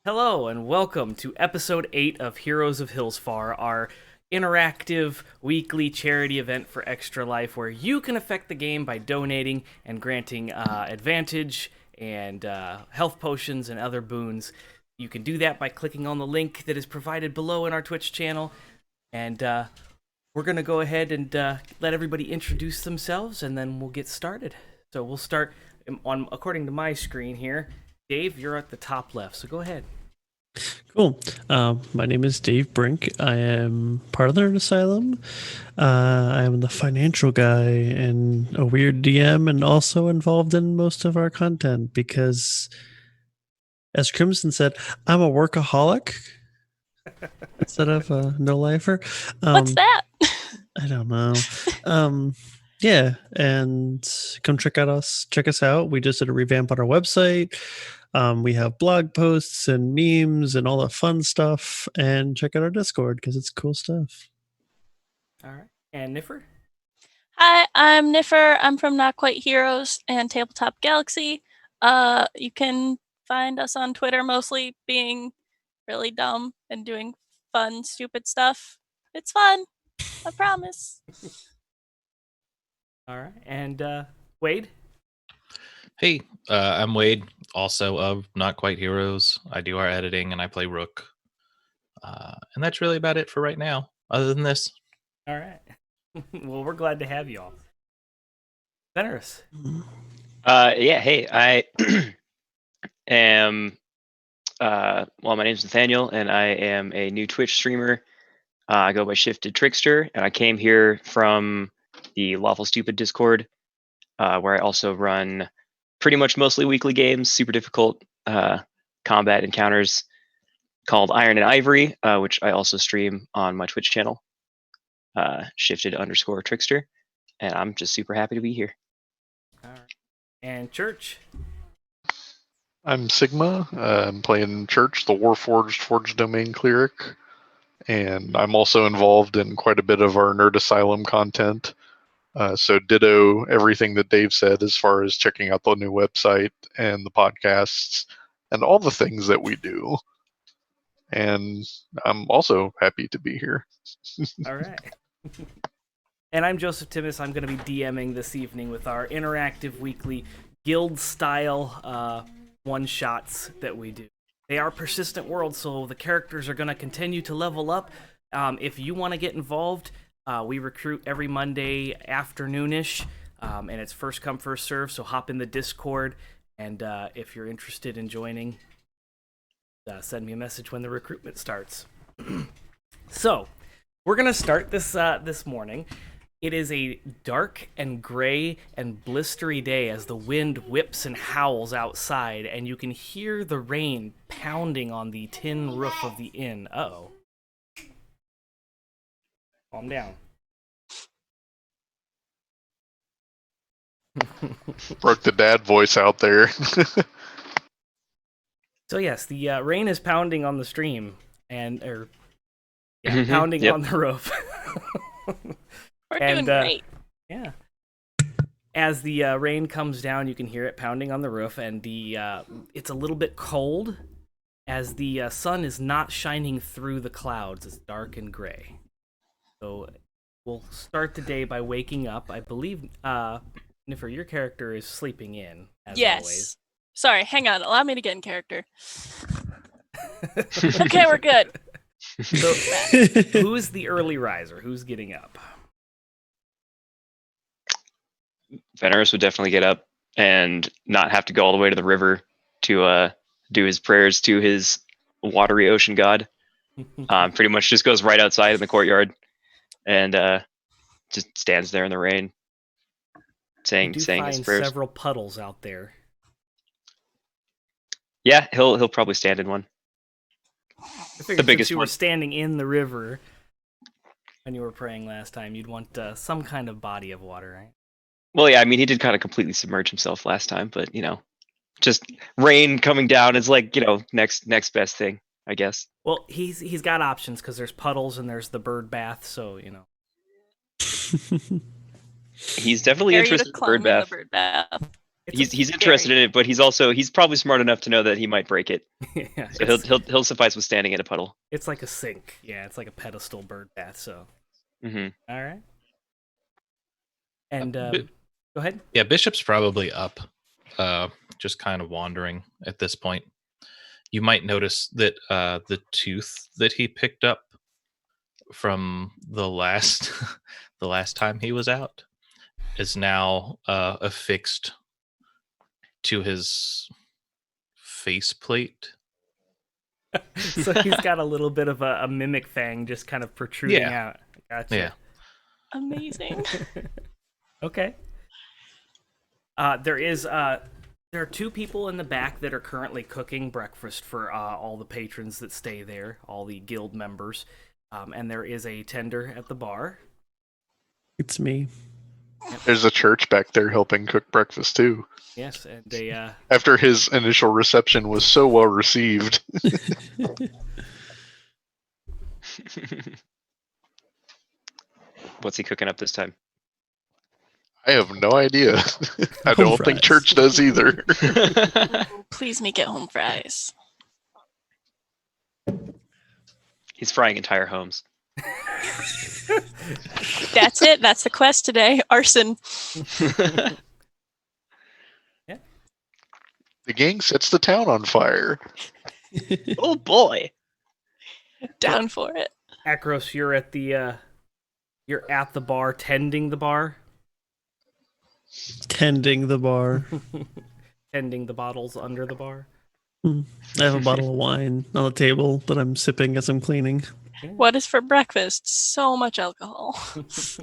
Hello and welcome to episode 8 of Heroes of Hillsfar, our interactive weekly charity event for Extra Life where you can affect the game by donating and granting advantage and health potions and other boons. You can do that by clicking on the link that is provided below in our Twitch channel. And we're going to go ahead and let everybody introduce themselves and then we'll get started. So we'll start on according to my screen here. Dave, you're at the top left, so go ahead. Cool. My name is Dave Brink. I am part of the Nerd Asylum. I am the financial guy and a weird DM, and also involved in most of our content because, as Crimson said, I'm a workaholic instead of a no-lifer. What's that? I don't know. Yeah, and come check us out. We just did a revamp on our website. We have blog posts and memes and all the fun stuff. And check out our Discord because it's cool stuff. All right. And Niffer? Hi, I'm Niffer. I'm from Not Quite Heroes and Tabletop Galaxy. You can find us on Twitter mostly being really dumb and doing fun, stupid stuff. It's fun. I promise. All right. And Wade? Hey, I'm Wade, also of Not Quite Heroes. I do our editing and I play Rook. And that's really about it for right now, other than this. All right. Well, we're glad to have you all. Venerous? Yeah, hey, I am, my name's Nathaniel, and I am a new Twitch streamer. I go by Shifted Trickster, and I came here from the Lawful Stupid Discord, where I also run pretty much mostly weekly games, super difficult combat encounters called Iron and Ivory, which I also stream on my Twitch channel, Shifted_Trickster, and I'm just super happy to be here. All right. And Church? I'm Sigma. I'm playing Church, the Warforged Forged Domain Cleric, and I'm also involved in quite a bit of our Nerd Asylum content. So ditto everything that Dave said as far as checking out the new website and the podcasts and all the things that we do. And I'm also happy to be here. All right. And I'm Joseph Timmis. I'm going to be DMing this evening with our interactive weekly guild-style one-shots that we do. They are persistent worlds, so the characters are going to continue to level up. If you want to get involved, we recruit every Monday afternoonish, and it's first come, first serve, so hop in the Discord, and if you're interested in joining, send me a message when the recruitment starts. So, we're going to start this morning. It is a dark and gray and blistery day as the wind whips and howls outside, and you can hear the rain pounding on the tin roof of the inn. Uh-oh. Calm down. Broke the dad voice out there. So yes, the rain is pounding on the stream, and pounding Yep. on the roof. We're doing great. Yeah. As the rain comes down, you can hear it pounding on the roof, and it's a little bit cold, as the sun is not shining through the clouds. It's dark and gray. So we'll start the day by waking up. I believe, Niffer, your character is sleeping in, as always. Sorry, hang on. Allow me to get in character. Okay, we're good. So, who's the early riser? Who's getting up? Venerous would definitely get up and not have to go all the way to the river to do his prayers to his watery ocean god. Pretty much just goes right outside in the courtyard and just stands there in the rain, saying his find prayers. Several puddles out there. Yeah, he'll probably stand in one. I figured The biggest since you one. were standing in the river when you were praying last time, you'd want some kind of body of water, right? Well, yeah, I mean, he did kind of completely submerge himself last time, but just rain coming down is like next best thing, I guess. Well, he's got options because there's puddles and there's the bird bath, so He's definitely Dare you to interested in climb bird bath. the bird bath. He's interested in it, but he's probably smart enough to know that he might break it. Yeah, So he'll suffice with standing in a puddle. it's like a sink. Yeah, it's like a pedestal bird bath. So, Hmm. all right. And Bi- go ahead. Yeah, Bishop's probably up, just kind of wandering at this point. You might notice that the tooth that he picked up from the last the last time he was out is now affixed to his faceplate. So he's got a little bit of a mimic fang just kind of protruding Yeah. out. Gotcha. Yeah. Amazing. Okay. There are two people in the back that are currently cooking breakfast for all the patrons that stay there, all the guild members, and there is a tender at the bar. It's me. There's a church back there helping cook breakfast too. Yes, and they After his initial reception was so well received. What's he cooking up this time? I have no idea. I Home don't fries. think church does either. Please make it home fries. He's frying entire homes. That's it. That's the quest today. Arson. The gang sets the town on fire. Oh boy! Down for it. Akros, you're at the bar, tending the bar, Tending the bar. tending the bottles under the bar. I have a bottle of wine on the table that I'm sipping as I'm cleaning. What is for breakfast? So much alcohol.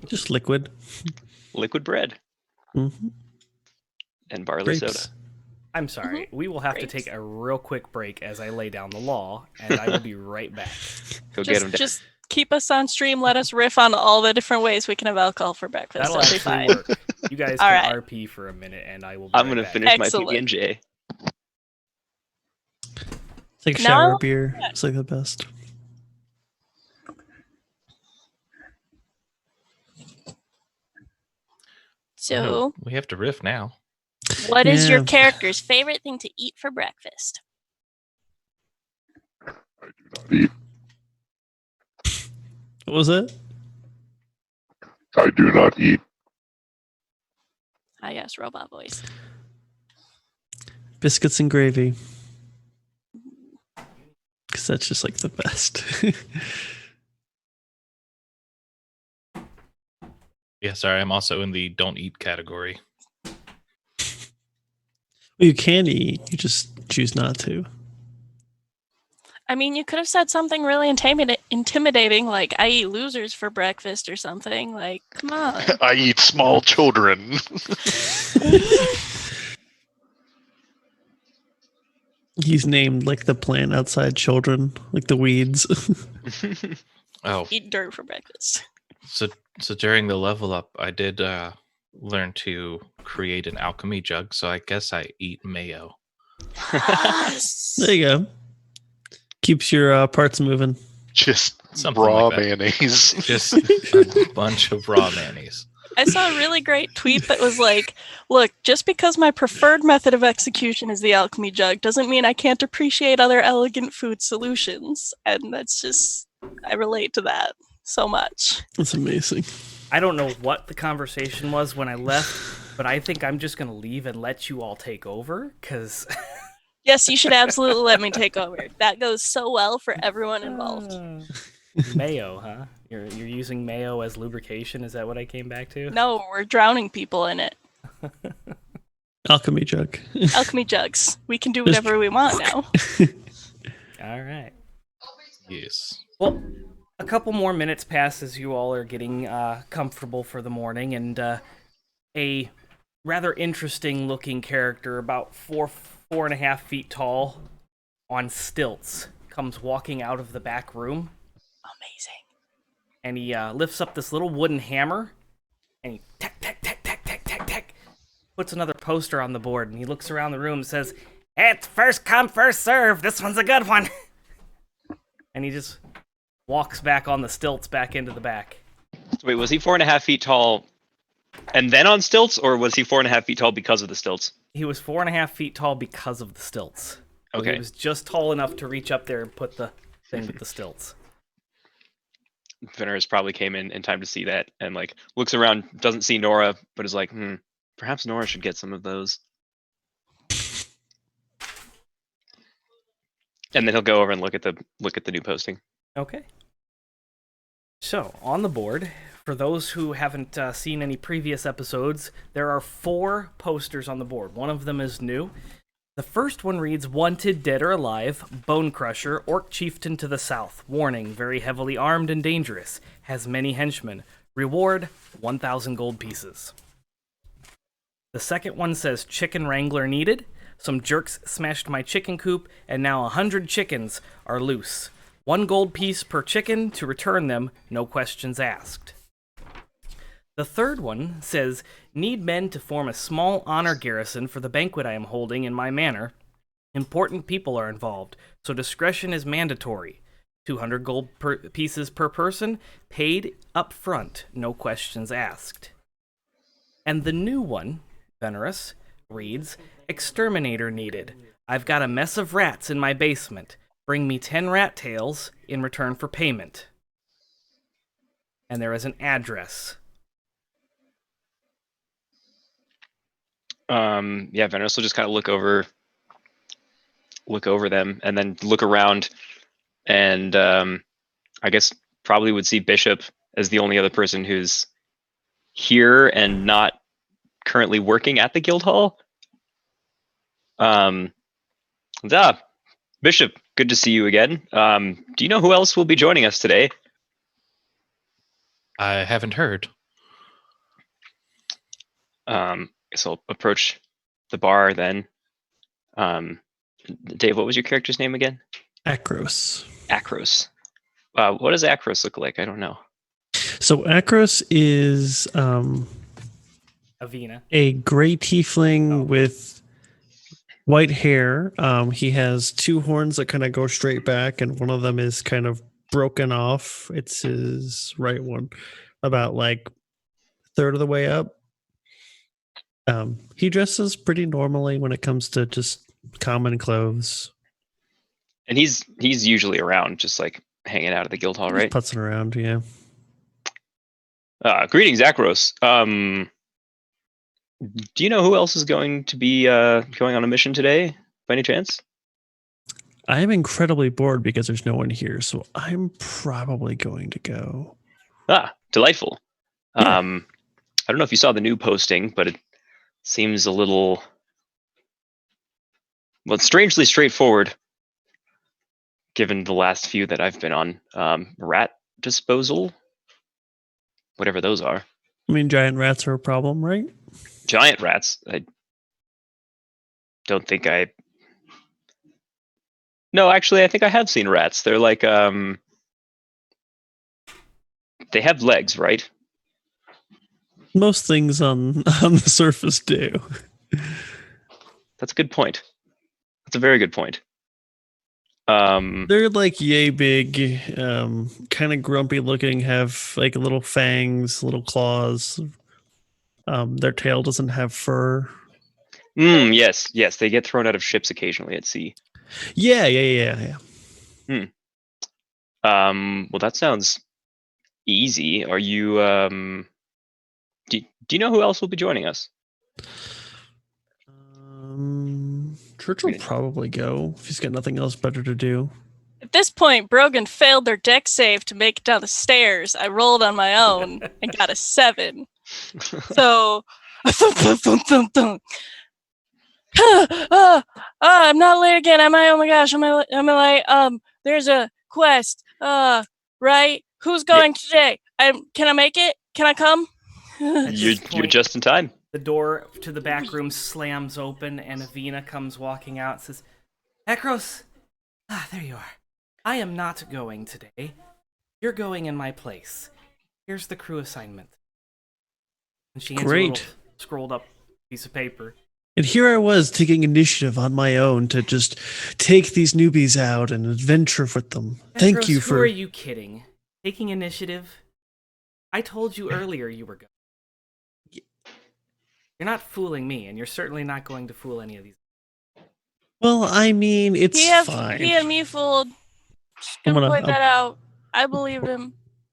Just liquid. Liquid bread hmm and barley Grapes. soda. I'm sorry. We will have to Grapes. take a real quick break as I lay down the law, and I will be right back. Go get him. Just keep us on stream. Let us riff on all the different ways we can have alcohol for breakfast. That'll That'll be actually fine. work. You guys All can right. RP for a minute, and I will be I'm right gonna back. finish my Excellent. PB&J. Take a No. shower beer. It's like the best. So, Oh, we have to riff now. what is your Yeah. character's favorite thing to eat for breakfast? What was it? I do not eat. I guess robot voice. Biscuits and gravy. Because that's just like the best. Yeah, sorry, I'm also in the don't eat category. Well, you can eat. You just choose not to. I mean, you could have said something really intimidating, like "I eat losers for breakfast" or something. Like, come on. I eat small children. He's named like the plant outside children, like the weeds. Oh, Eat dirt for breakfast. so during the level up, I did learn to create an alchemy jug. So I guess I eat mayo. Yes. There you go. Keeps your parts moving. Just Something raw like that. mayonnaise. Just a bunch of raw mayonnaise. I saw a really great tweet that was like, look, just because my preferred method of execution is the alchemy jug doesn't mean I can't appreciate other elegant food solutions. And that's just, I relate to that so much. That's amazing. I don't know what the conversation was when I left, but I think I'm just gonna leave and let you all take over, because Yes, you should absolutely let me take over. That goes so well for everyone involved. Mayo, huh? You're using mayo as lubrication? Is that what I came back to? No, we're drowning people in it. Alchemy jug. Alchemy jugs. We can do whatever we want now. All right. Yes. Well, a couple more minutes pass as you all are getting comfortable for the morning, and a rather interesting looking character, about 4.5 feet tall, on stilts, comes walking out of the back room, Amazing. and he lifts up this little wooden hammer, and he tack, tack, tack, tack, tack, tack, tack, puts another poster on the board, and he looks around the room and says, "It's first come, first serve. This one's a good one." And he just walks back on the stilts back into the back. Wait, was he 4.5 feet tall And then on stilts, or was he 4.5 feet tall because of the stilts? He was 4.5 feet tall because of the stilts. So Okay. he was just tall enough to reach up there and put the thing with the stilts. Veneris probably came in time to see that and like looks around, doesn't see Nora, but is like, perhaps Nora should get some of those. And then he'll go over and look at the new posting. Okay. So, on the board, for those who haven't seen any previous episodes, there are 4 posters on the board. One of them is new. The first one reads, Wanted, Dead or Alive, Bone Crusher, Orc Chieftain to the south. Warning, very heavily armed and dangerous. Has many henchmen. Reward, 1,000 gold pieces. The second one says, Chicken Wrangler needed. Some jerks smashed my chicken coop, and now 100 chickens are loose. 1 gold piece per chicken to return them, no questions asked. The third one says, Need men to form a small honor garrison for the banquet I am holding in my manor. Important people are involved, so discretion is mandatory. 200 gold pieces per person, paid up front, no questions asked. And the new one, Veneris, reads, Exterminator needed. I've got a mess of rats in my basement. Bring me 10 rat tails in return for payment. And there is an address. Yeah, Veneris will just kind of look over them and then look around and I guess probably would see Bishop as the only other person who's here and not currently working at the guild hall. Bishop, good to see you again. Do you know who else will be joining us today? I haven't heard. Guess I'll approach the bar then. Dave, what was your character's name again? Akros. Akros. What does Akros look like? I don't know. So Akros is Avina. a gray tiefling with white hair. He has 2 horns that kind of go straight back, and one of them is kind of broken off. It's his right one, about like a third of the way up. He dresses pretty normally when it comes to just common clothes. And he's usually around, just like hanging out at the guild hall, right? Putzing around, yeah. Greetings, Akros. Do you know who else is going to be going on a mission today, by any chance? I am incredibly bored because there's no one here, so I'm probably going to go. Delightful. Yeah. I don't know if you saw the new posting, but it seems a little, well, it's strangely straightforward, given the last few that I've been on. Rat disposal, whatever those are. I mean, giant rats are a problem, right? Giant rats. I don't think I. No, actually, I think I have seen rats. They're like, they have legs, right? Most things on the surface do. That's a good point. That's a very good point. They're like yay big, kind of grumpy looking, have like little fangs, little claws. Their tail doesn't have fur. Yes, they get thrown out of ships occasionally at sea. Yeah. Well, that sounds easy. Are you do you know who else will be joining us? Church will probably go if he's got nothing else better to do. At this point, Brogan failed their deck save to make it down the stairs. I rolled on my own and got a 7. So, I'm not late again. Am I? Oh my gosh, am I late? There's a quest. Right? Who's going today? Can I make it? Can I come? You're just in time. The door to the back room slams open, and Avina comes walking out and says, Akros! There you are. I am not going today. You're going in my place. Here's the crew assignment. And she hands you a little scrolled up piece of paper. And here I was taking initiative on my own to just take these newbies out and adventure with them. Thank Akros, you for... Who are you kidding? Taking initiative? I told you earlier you were going. You're not fooling me, and you're certainly not going to fool any of these. Well, I mean, it's He fine. had me fooled. Just I'm gonna gonna- point that out. I believed him.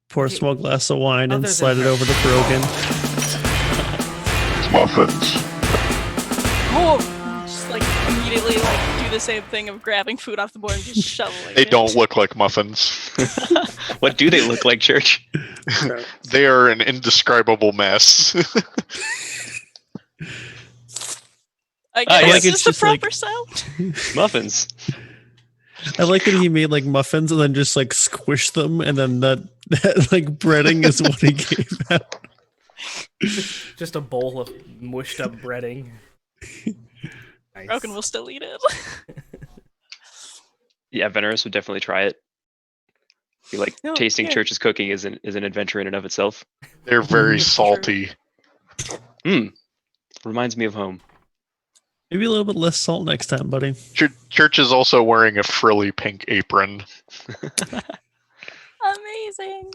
Pour a Okay. small glass of wine and Other than slide it her. over to Brogan. It's muffins. Oh, just like immediately like do the same thing of grabbing food off the board and just shoveling They it. don't look like muffins. What do they look like, Church? They are an indescribable mess. I guess yeah, this it's is the just like- proper sound. Muffins. I like that he made like muffins and then just like squished them, and then that like breading is what he gave out. Just a bowl of mushed up breading. Nice. Broken will still eat it. Yeah, Venerous would definitely try it. I feel like No, tasting here. Church's cooking is an adventure in and of itself. They're very salty. Reminds me of home. Maybe a little bit less salt next time, buddy. Church is also wearing a frilly pink apron. Amazing.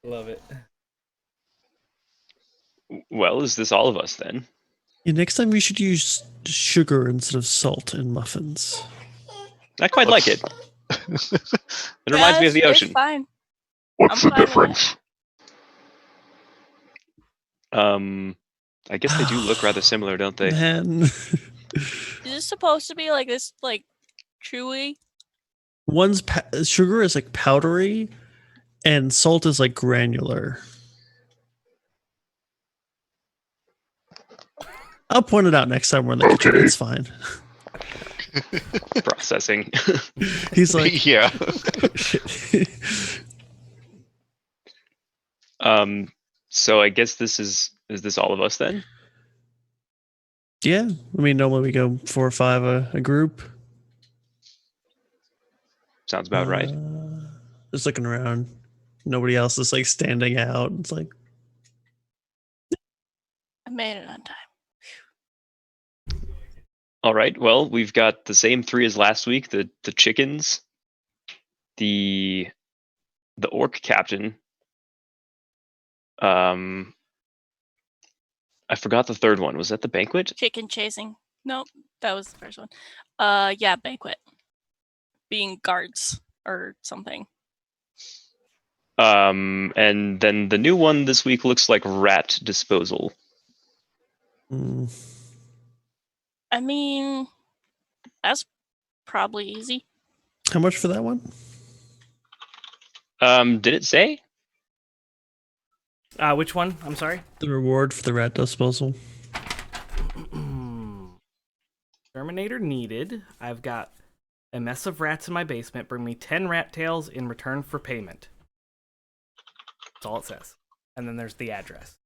Love it. Well, is this all of us then? Yeah, next time you should use sugar instead of salt in muffins. I quite like it. It reminds me of the It's ocean. fine. What's I'm the fine with difference? I guess they do look rather similar, don't they? Man, Is this supposed to be like this, like chewy? one's sugar is like powdery, and salt is like granular. I'll point it out next time we're in the kitchen. Okay. It's fine. Processing. He's like, Yeah. So I guess this is this all of us then? yeah. I mean, normally we go 4 or 5 a group. Sounds about right. Just looking around. Nobody else is like standing out. It's like, I made it on time. All right. Well, we've got the same 3 as last week: the chickens, the orc captain. I forgot the third one. Was that the banquet? Chicken chasing. Nope, that was the first one. Yeah, banquet. Being guards or something. And then the new one this week looks like rat disposal. mm, I mean, that's probably easy. how much for that one? Did it say? Which one? I'm sorry. The reward for the rat disposal. Terminator needed. I've got a mess of rats in my basement. Bring me 10 rat tails in return for payment. That's all it says. And then there's the address.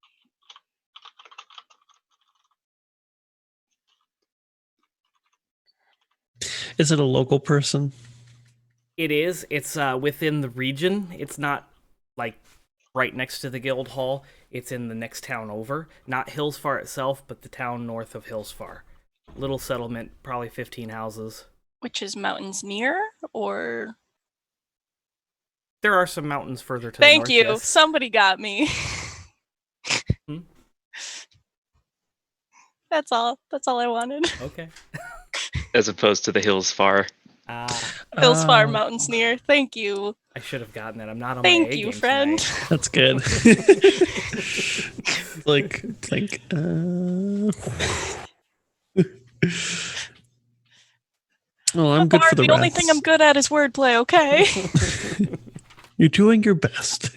Is it a local person? It is. It's within the region. It's not like right next to the guild hall. It's in the next town over. Not Hillsfar itself, but the town north of Hillsfar. Little settlement, probably 15 houses. Which is mountains near, or There are some mountains further to the thank north. you. Yes. Somebody got me. Hmm? That's all. That's all I wanted. Okay. As opposed to the Hillsfar. Hillsfar mountains near. Thank you. I should have gotten that. I'm not on my Thank A you, game friend. tonight. That's good. like, well, I'm good Bard, for the the only thing I'm good at is wordplay. Okay. You're doing your best.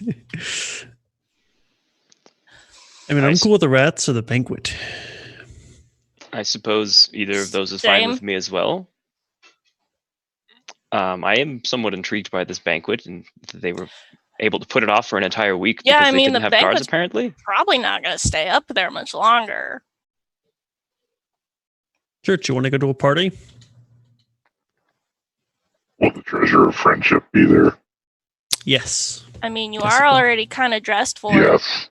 I mean, I'm Nice. cool with the rats or the banquet. I suppose either of those is fine Same. with me as well. I am somewhat intrigued by this banquet, and that they were able to put it off for an entire week Yeah, because I they mean, didn't the have guards, banquet's- apparently. Probably not gonna stay up there much longer. Church, you want to go to a party? Will the treasure of friendship be there? Yes. I mean, you Yes, are it will. already kind of dressed for it. Yes.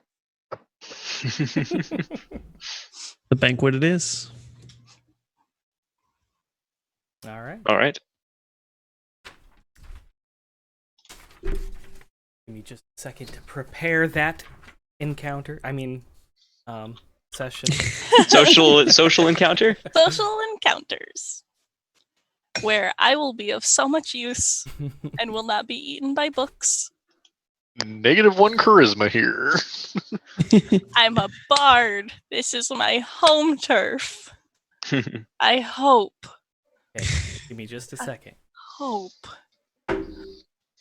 The banquet it is. All right. All right. Give me just a second to prepare that encounter. I mean, session. Social encounter. Social encounters. Where I will be of so much use and will not be eaten by books. -1 charisma here. I'm a bard. This is my home turf. I hope. Okay, give me just a second. Hope.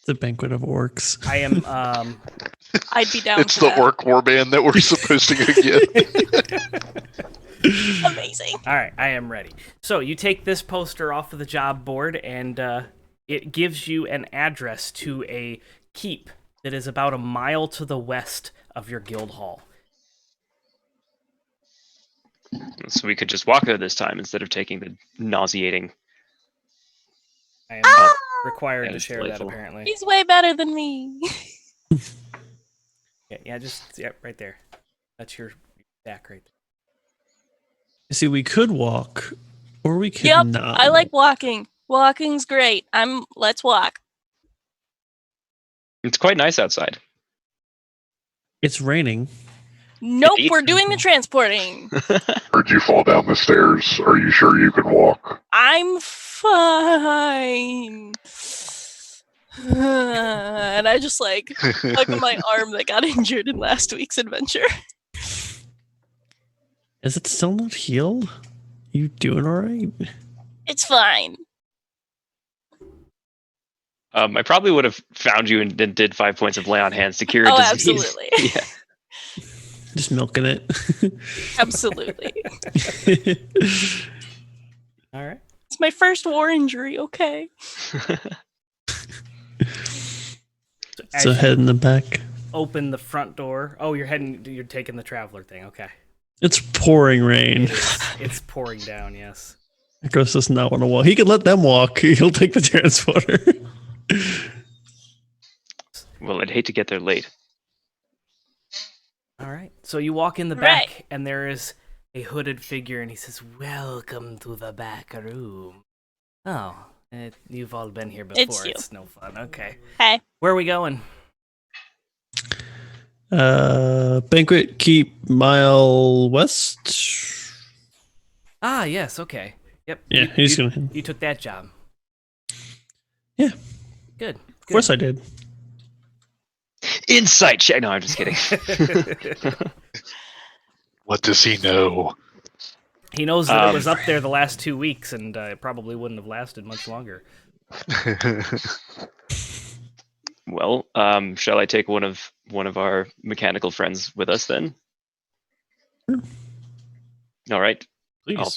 The banquet of orcs. I am I'd be down It's for the that. orc warband that we're supposed to go get. Amazing. all right, I am ready. So you take this poster off of the job board, and it gives you an address to a keep that is about a mile to the west of your guild hall. So we could just walk there this time instead of taking the nauseating. I am Ah! required That to is share delightful. that, apparently. He's way better than me. Yeah, just right there. That's your stack right there. See, we could walk, or we could Yep, not. I like walking. Walking's great. Let's walk. It's quite nice outside. It's raining. Nope, Eat. we're doing the transporting. Heard you fall down the stairs. Are you sure you can walk? I'm fine. And I just like hug my arm that got injured in last week's adventure. Is it still not healed? You doing all right? It's fine. I probably would have found you and then did 5 points of lay on hands to cure a Oh, disease. absolutely. Yeah. Just milking it. Absolutely. All right. It's my first war injury, okay? As So you head in the back. open the front door. Oh, you're taking the traveler thing. Okay. It's pouring rain. It is. It's pouring down, yes. Gross does not want to walk. He can let them walk. He'll take the transporter. Well, I'd hate to get there late. All right. So you walk in the Right. back, and there is a hooded figure, and he says, "Welcome to the back room." Oh, you've all been here before. It's you. It's no fun. Okay. Hey. Where are we going? Banquet keep mile west. Ah, yes. Okay. Yep. Yeah, he's gonna. You took that job. Yeah. Good. Of course I did. Insight check. No, I'm just kidding. What does he know? He knows that it was up there the last 2 weeks, and it probably wouldn't have lasted much longer. Well, shall I take one of our mechanical friends with us then? Sure. All right. Please. I'll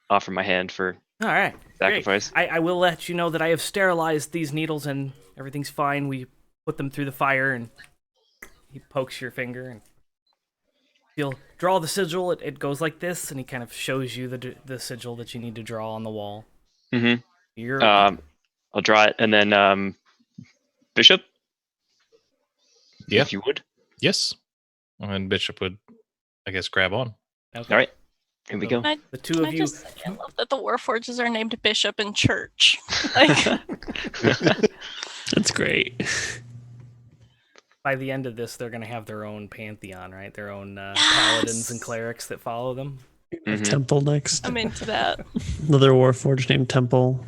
offer my hand for All right. Great. sacrifice. I will let you know that I have sterilized these needles, and everything's fine. We put them through the fire, and he pokes your finger, and you'll draw the sigil. It goes like this, and he kind of shows you the sigil that you need to draw on the wall. Mm-hmm. You're I'll draw it, and then Bishop, Yeah. if you would. Yes. And Bishop would, I guess, grab on. okay. All right, here we go. Can The two of you. I love that the Warforges are named Bishop and Church. Like, That's great. By the end of this, they're gonna have their own pantheon, right? Their own paladins and clerics that follow them. Mhm. Temple next. I'm into that. Another Warforged named Temple.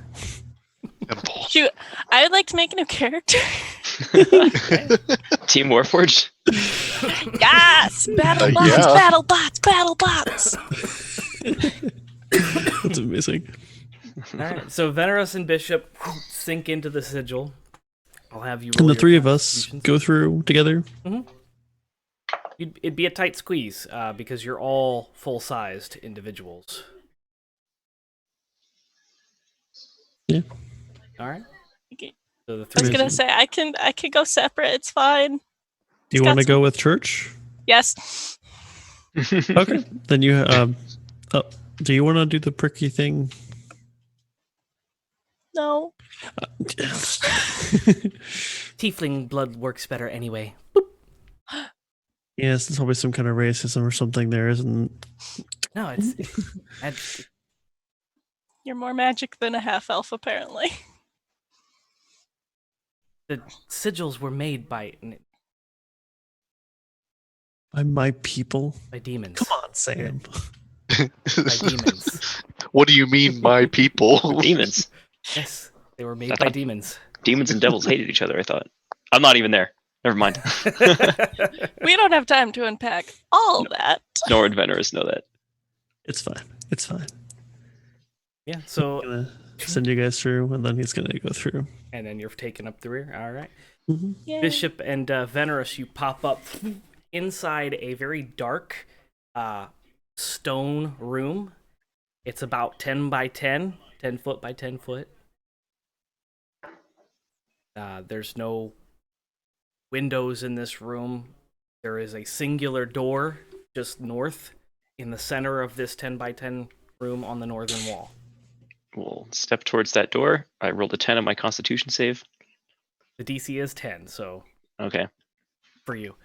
Temple. Shoot, I would like to make a new character. Team Warforged. Yes! Battle bots, Yeah. battle bots, battle bots! That's amazing. All right. So Veneros and Bishop sink into the sigil. I'll have you. And roll the your three of us constitutions. go through together. It'd be a tight squeeze because you're all full-sized individuals. Yeah. All right. Okay. So the I three. was of gonna you- say I can go separate. It's fine. Do you got want to some- go with church? Yes. Okay. Then you do you want to do the pricky thing? No. Tiefling blood works better anyway. Yes, there's always some kind of racism or something there, isn't? No, it's You're more magic than a half elf, apparently. the sigils were made by By my people. demons. Come on. on, Sam. By demons. What do you mean, my people? Demons. Yes, they were I made by thought- demons. Demons and devils hated each other, I thought. I'm not even there. Never mind. We don't have time to unpack all that. Nor would Venerus know that. It's fine. It's fine. Yeah, I'm so gonna send you guys through, and then he's gonna go through. and then you're taking up the rear. All right. Mm-hmm. Yay. Bishop and Venerus, you pop up inside a very dark stone room. It's about 10 by 10, 10 foot by 10 foot. There's no windows in this room. There is a singular door just north in the center of this 10 by 10 room on the northern wall. We'll step towards that door. I rolled a 10 on my Constitution save. The DC is 10, so Okay. for you.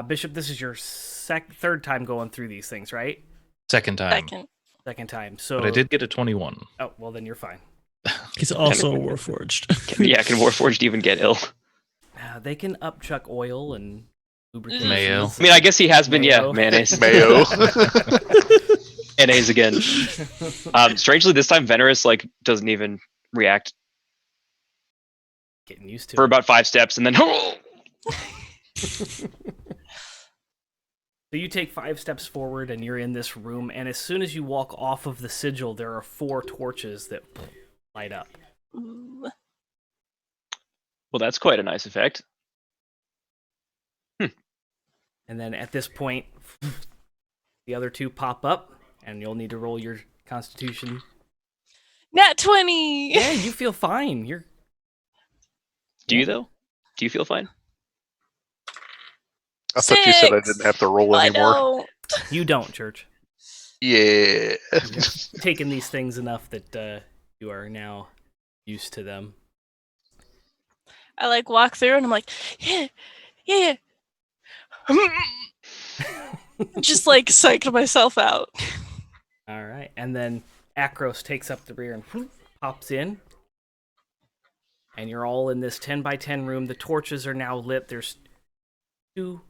Bishop, this is your third time going through these things, right? Second time. Second time. So But I did get a 21. Oh, well then you're fine. He's also a Warforged. Can Warforged even get ill? They can upchuck oil and lubrications. Mayo. I mean, I guess he has been, Mayo. mayonnaise. Mayo. Mayonnaise again. Strangely, this time Venerus doesn't even react Getting used to for it. about 5 steps, and then So you take 5 steps forward and you're in this room, and as soon as you walk off of the sigil, there are 4 torches that light up. Ooh. well, that's quite a nice effect. And then at this point, the other 2 pop up, and you'll need to roll your constitution. Nat 20! Yeah, you feel fine. You're Do you though? Do you feel fine? I thought you said I 6. didn't have to roll I anymore. don't. You don't, Church. Yeah. You've taken these things enough that you are now used to them. I walk through and I'm like, yeah. Just psyched myself out. All right, and then Akros takes up the rear and pops in, and you're all in this 10 by 10 room. The torches are now lit. There's 2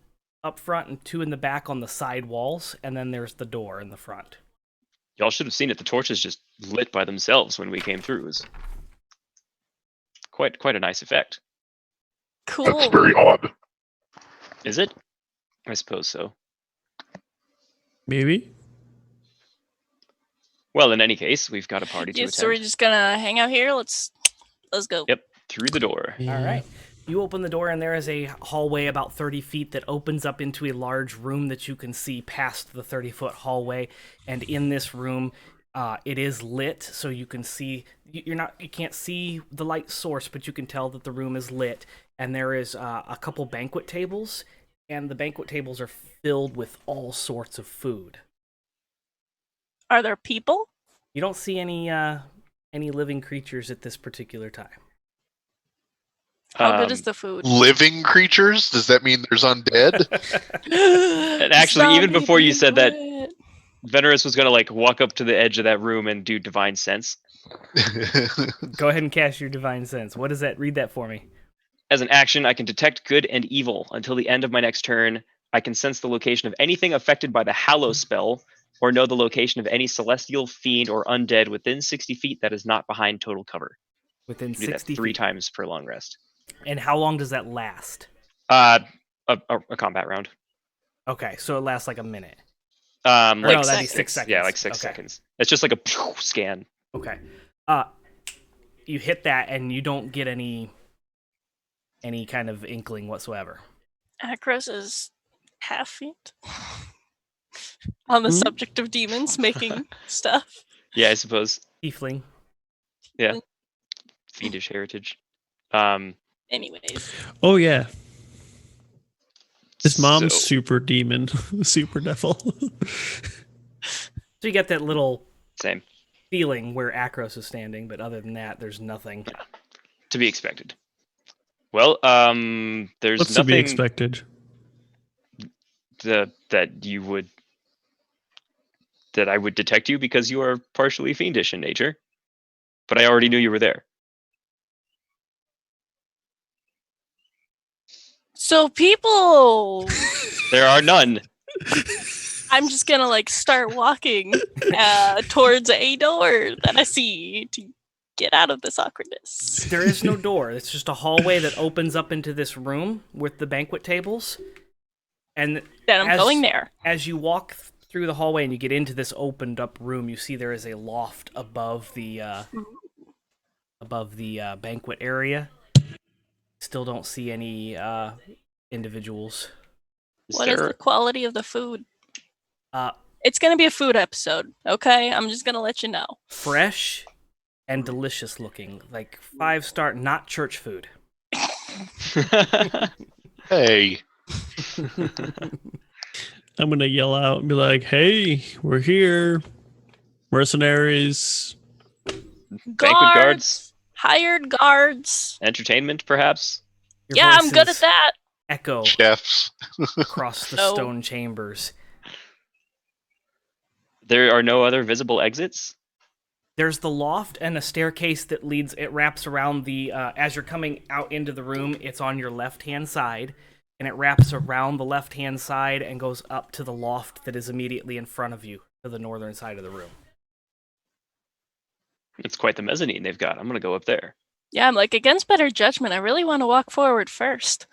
up front and 2 in the back on the side walls, and then there's the door in the front. Y'all should have seen it. The torches just lit by themselves when we came through. It was quite a nice effect. Cool. That's very odd. Is it? I suppose so. Maybe. Well, in any case, we've got a party to Yeah, attend. so we're just gonna hang out here. Let's go. Yep, through the door. Yeah. All right. You open the door, and there is a hallway about 30 feet that opens up into a large room that you can see past the 30-foot hallway. And in this room, it is lit, so you can see. You can't see the light source, but you can tell that the room is lit. And there is a couple banquet tables, and the banquet tables are filled with all sorts of food. Are there people? You don't see any living creatures at this particular time. How good is the food? Living creatures? Does that mean there's undead? And actually, even Zombie before you said that, banquet. Venerus was gonna walk up to the edge of that room and do divine sense. Go ahead and cast your divine sense. What is that? Read that for me. As an action, I can detect good and evil until the end of my next turn. I can sense the location of anything affected by the Hallow spell, or know the location of any celestial, fiend, or undead within 60 feet that is not behind total cover. Within Do that 60 3 feet. times per long rest. And how long does that last? A combat round. Okay, so it lasts like a minute. Like no, that'd be 6 6 seconds. Yeah, like 6 Okay. seconds. It's just like a scan. Okay. You hit that and you don't get any kind of inkling whatsoever. Akros is half feet. On the subject of demons making stuff. Yeah, I suppose. Tiefling. Yeah. Fiendish heritage. Anyways. Oh yeah. His mom's So- super demon, super devil. So you get that little Same. feeling where Akros is standing, but other than that, there's nothing. To be expected. Well, there's What's to be nothing expected? that I would detect you because you are partially fiendish in nature. But I already knew you were there. So people. There are none. I'm just gonna like start walking towards a door that I see to get out of this awkwardness. There is no door. It's just a hallway that opens up into this room with the banquet tables. And Then I'm going there. As you walk through the hallway and you get into this opened up room, you see there is a loft above the banquet area. Still don't see any individuals. What is the quality of the food? Uh, It's gonna be a food episode, okay? I'm just gonna let you know. fresh and delicious looking, like 5-star, not church food. Hey, I'm gonna yell out and be like, "Hey, we're here, mercenaries." Banquet guards, hired guards. entertainment, perhaps. Your Yeah, I'm good at voices that. Echo chefs. across the No. stone chambers. There are no other visible exits. There's the loft and a staircase that leads. It wraps around the. As you're coming out into the room, it's on your left-hand side, and it wraps around the left-hand side and goes up to the loft that is immediately in front of you, to the northern side of the room. It's quite the mezzanine they've got. I'm gonna go up there. Yeah, I'm like, against better judgment, I really want to walk forward first.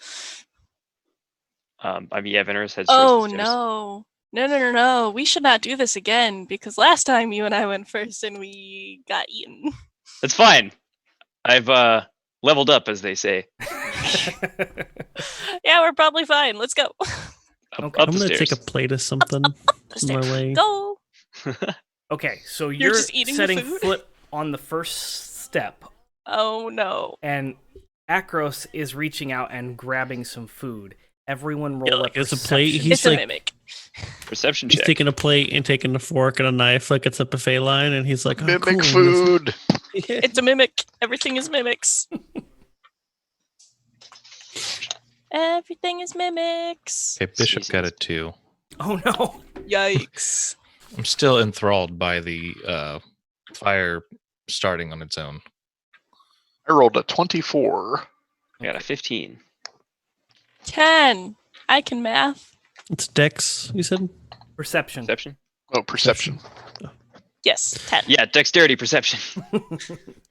I mean, yeah, Veneris heads Oh, towards the stairs. no. No. We should not do this again, because last time you and I went first and we got eaten. It's fine. I've leveled up, as they say. Yeah, we're probably fine. Let's go. Okay. Up I'm the gonna stairs. take a plate of something The on my stairs. way. Go. Okay, so You're you're just eating the setting food? foot on the first step, Oh, no. and Akros is reaching out and grabbing some food. Everyone roll Yeah, a like, it's a perception. plate. He's It's a like, mimic. Perception he's check. taking a plate and taking a fork and a knife like it's a buffet line, and he's like, "Oh, Mimic cool. food. Yeah. It's a mimic. Everything is mimics. Everything is mimics. Okay, Bishop Jesus. got a 2. Oh no! Yikes. I'm still enthralled by the fire starting on its own. I rolled a 24. I got a 15. 10. I can math. It's Dex. You said Perception. Perception? Oh, perception. Yes, 10. Yeah, dexterity perception.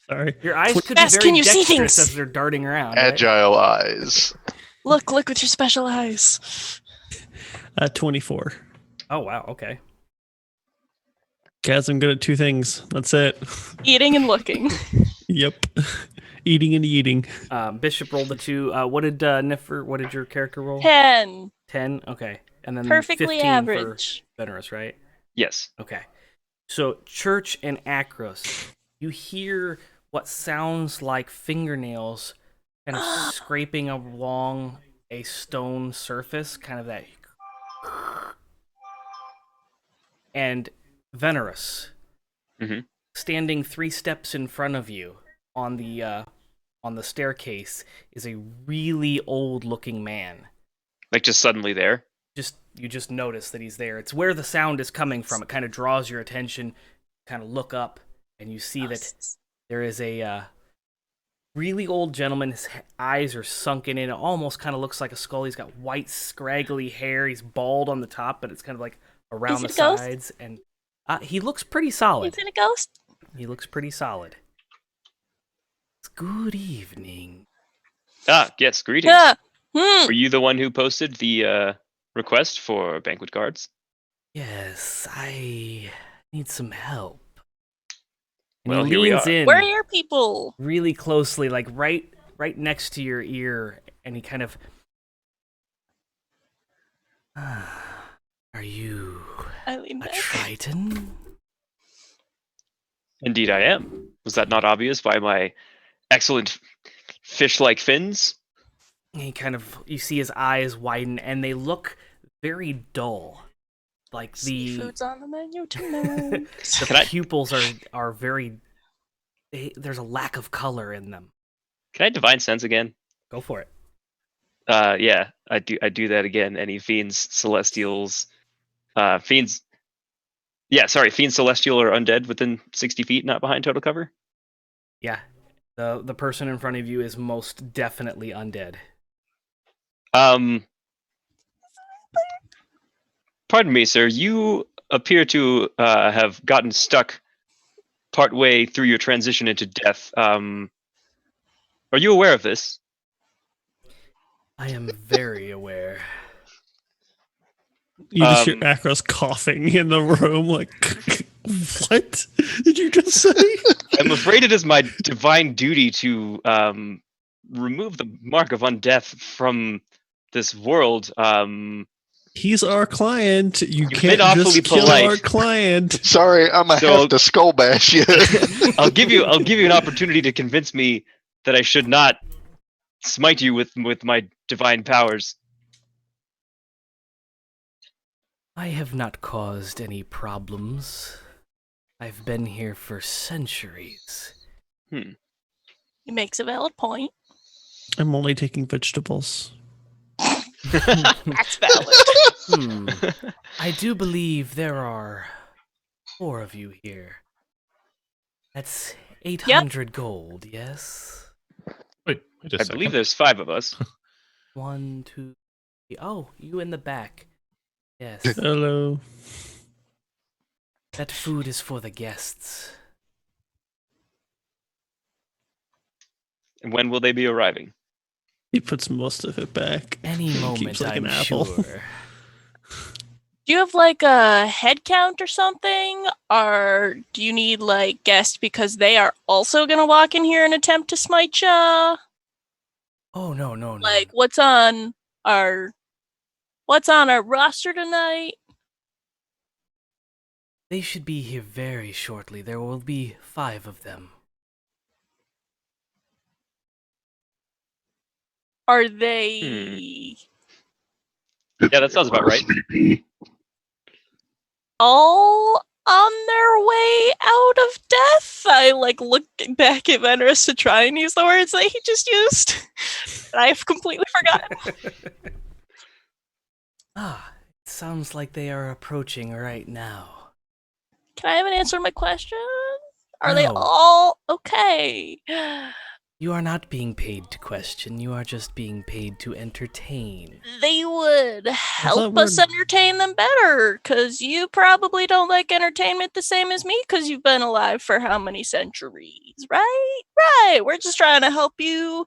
sorry. Your eyes could Fast, be very can you see dexterous things? as they're darting around. right? Agile eyes. Look with your special eyes. 24. Oh wow. Okay. Guys, I'm good at 2 things. That's it. Eating and looking. Yep. Eating and eating. Bishop rolled a 2. What did Niffer? What did your character roll? 10. 10. Okay, and then Perfectly 15 average. for Veneris, right? Yes. Okay. So Church and Akros, you hear what sounds like fingernails kind of scraping along a stone surface, kind of that. And Veneris, Mhm. standing 3 steps in front of you on the staircase, is a really old-looking man. Like just suddenly there. You just notice that he's there. It's where the sound is coming from. It kind of draws your attention. Kind of look up, and you see that there is a really old gentleman. His eyes are sunken in. It almost kind of looks like a skull. He's got white, scraggly hair. He's bald on the top, but it's kind of like around the Is it a ghost? sides. And he looks pretty solid. Is it a ghost? He looks pretty solid. Good evening. Ah, yes, greetings. Yeah. Were you the one who posted the request for banquet guards? Yes, I need some help. And Well, he here we leans are. in Where are your people? really closely, like right next to your ear, and he kind of. Are you I lean a back. Triton? Indeed, I am. Was that not obvious by my excellent fish-like fins? He kind of, you see his eyes widen, and they look very dull. Like the Seafood's on the menu tonight. the Can I- pupils are very. There's a lack of color in them. Can I divine sense again? Go for it. Yeah, I do that again. Any fiends, celestials, fiends. Yeah, sorry, fiends, celestial, or undead within 60 feet, not behind total cover. Yeah, the person in front of you is most definitely undead. Pardon me, sir. You appear to have gotten stuck partway through your transition into death. Are you aware of this? I am very aware. You just hear Akros coughing in the room, like, what did you just say? I'm afraid it is my divine duty to remove the mark of undeath from this world. He's our client. You You've can't been awfully just kill polite. our client. Sorry, I'm gonna So- have to skull bash you. I'll give you an opportunity to convince me that I should not smite you with my divine powers. I have not caused any problems. I've been here for centuries. He makes a valid point. I'm only taking vegetables. That's valid. I do believe there are 4 of you here. That's 800 gold, yes? Wait a I second. believe there's 5 of us. 1, 2, 3. Oh, you in the back. Yes. Hello. That food is for the guests. And when will they be arriving? He puts most of it back. Any He moment, keeps, like, I'm an apple. sure. Do you have like a head count or something? Or do you need like guests because they are also gonna walk in here and attempt to smite ya? Oh, no. Like what's on our roster tonight? They should be here very shortly. There will be 5 of them. Are they Yeah, that sounds about right. all on their way out of death? I like look back at Venrus to try and use the words that he just used. And I've completely forgotten. It sounds like they are approaching right now. Can I have an answer to my question? Are they No. all okay? You are not being paid to question, you are just being paid to entertain. They would help we're- us entertain them better, because you probably don't like entertainment the same as me, because you've been alive for how many centuries, right? Right. We're just trying to help you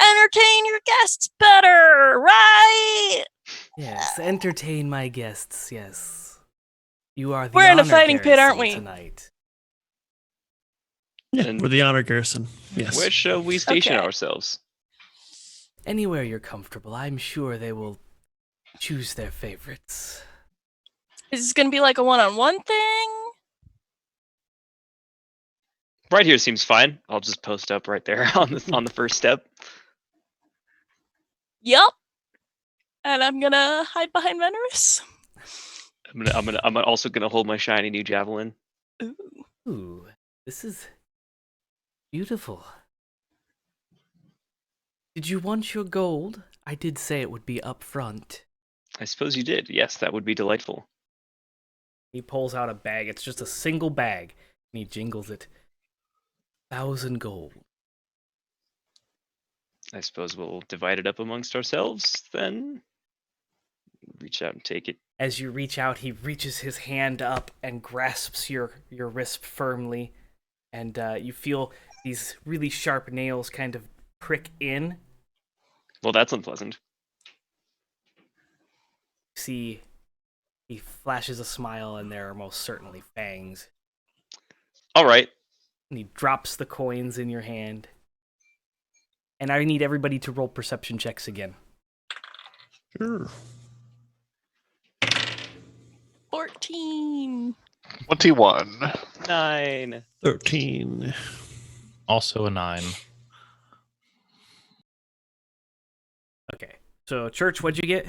entertain your guests better, right? Yes, entertain my guests, yes. You are the We're in a honor fighting pit, aren't we? garrison tonight. Yeah, And- we're the honor garrison. Yes. Where shall we station Okay. ourselves? Anywhere you're comfortable, I'm sure they will choose their favorites. Is this going to be like a one-on-one thing? Right here seems fine. I'll just post up right there on the first step. Yup. And I'm going to hide behind Venrus. I'm also gonna hold my shiny new javelin. Ooh. Ooh, this is beautiful. Did you want your gold? I did say it would be up front. I suppose you did. Yes, that would be delightful. He pulls out a bag. It's just a single bag. And he jingles it. 1,000 gold. I suppose we'll divide it up amongst ourselves then. Reach out and take it. As you reach out, he reaches his hand up and grasps your wrist firmly. And you feel these really sharp nails kind of prick in. Well, that's unpleasant. See, he flashes a smile, and there are most certainly fangs. All right. And he drops the coins in your hand. And I need everybody to roll perception checks again. Sure. 14. 21. 9. 13. Also a 9. Okay. So, Church, what'd you get?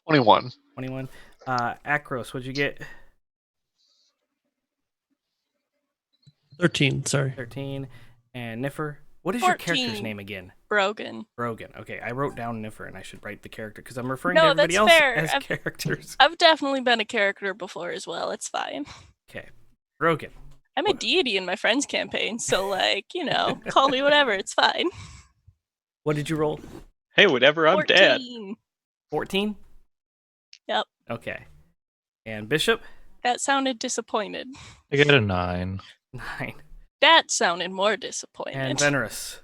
21. 21. Akros, what'd you get? 13, sorry. 13. And Niffer? What is your character's 14. name again? Brogan. Brogan. Okay, I wrote down Niffer, and I should write the character, because I'm referring No, to everybody that's else fair. as I've- characters. I've definitely been a character before as well. It's fine. Okay. Brogan. I'm a deity in my friend's campaign, so like, call me whatever. It's fine. What did you roll? Hey, whatever. I'm dead. 14. 14? Yep. Okay. And Bishop? That sounded disappointed. I get a 9. 9. That sounded more disappointed. And Venerus?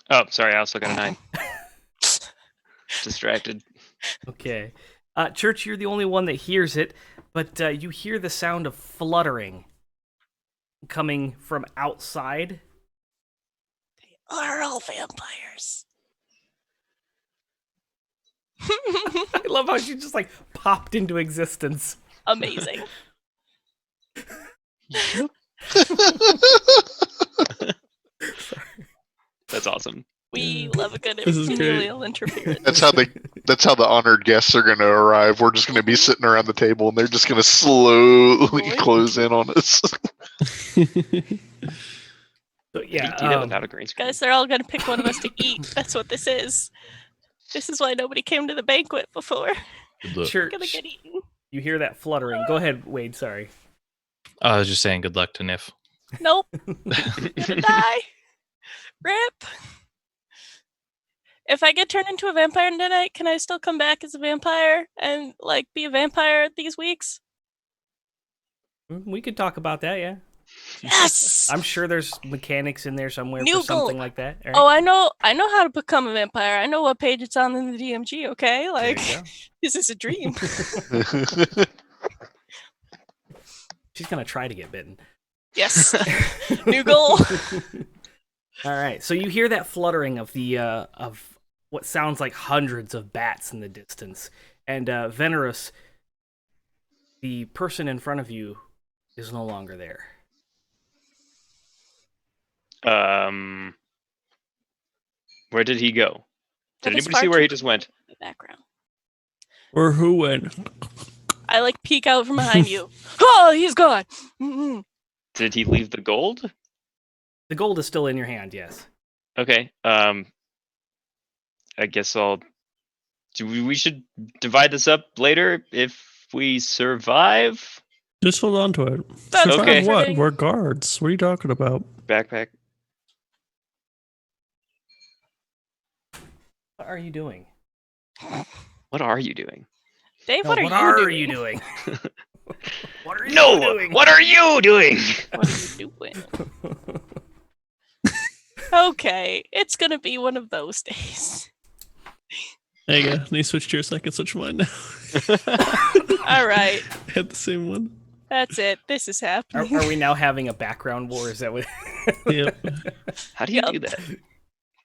Oh, sorry, I also got a 9. Distracted. Okay. Church, you're the only one that hears it, but you hear the sound of fluttering coming from outside. Are all vampires. I love how she just like popped into existence. Amazing. That's awesome. We love a good This is great. familial interference. That's how the honored guests are going to arrive. We're just going to be sitting around the table, and they're just going to slowly close in on us. So, Did yeah. he do that without a green screen? Guys, they're all gonna pick one of us to eat. That's what this is. This is why nobody came to the banquet before. Good luck. Church, Gonna get eaten. you hear that fluttering. Go ahead, Wade, sorry. I was just saying good luck to Nif. Nope. Gonna die. Rip. If I get turned into a vampire tonight, can I still come back as a vampire and like be a vampire these weeks? We could talk about that, yeah. Yes. I'm sure there's mechanics in there somewhere New for something goal. like that. All right. Oh, I know how to become a vampire. I know what page it's on in the DMG, okay? Like, you go. this is a dream. She's gonna try to get bitten. Yes. New goal. All right, so you hear that fluttering of the of what sounds like hundreds of bats in the distance, and Venerus, the person in front of you, is no longer there. Where did he go? Did That is anybody far see where too he just went? in the background. Or who went? I like peek out from behind you. Oh, he's gone. Mm-mm. Did he leave the gold? The gold is still in your hand, yes. Okay. I guess we should divide this up later if we survive. Just hold on to it. That's Survive okay. what? comforting. We're guards. What are you talking about? Backpack. What are you doing? What are you doing? Dave, No, what are you doing? What are you No! doing? What are you doing? What are you doing? Okay, it's gonna be one of those days. There you go. They switched yours, I can switch mine now. All right, I had the same one. that's it. This is happening. Are we now having a background war? Is that what? Yep. How do you Yep. do that?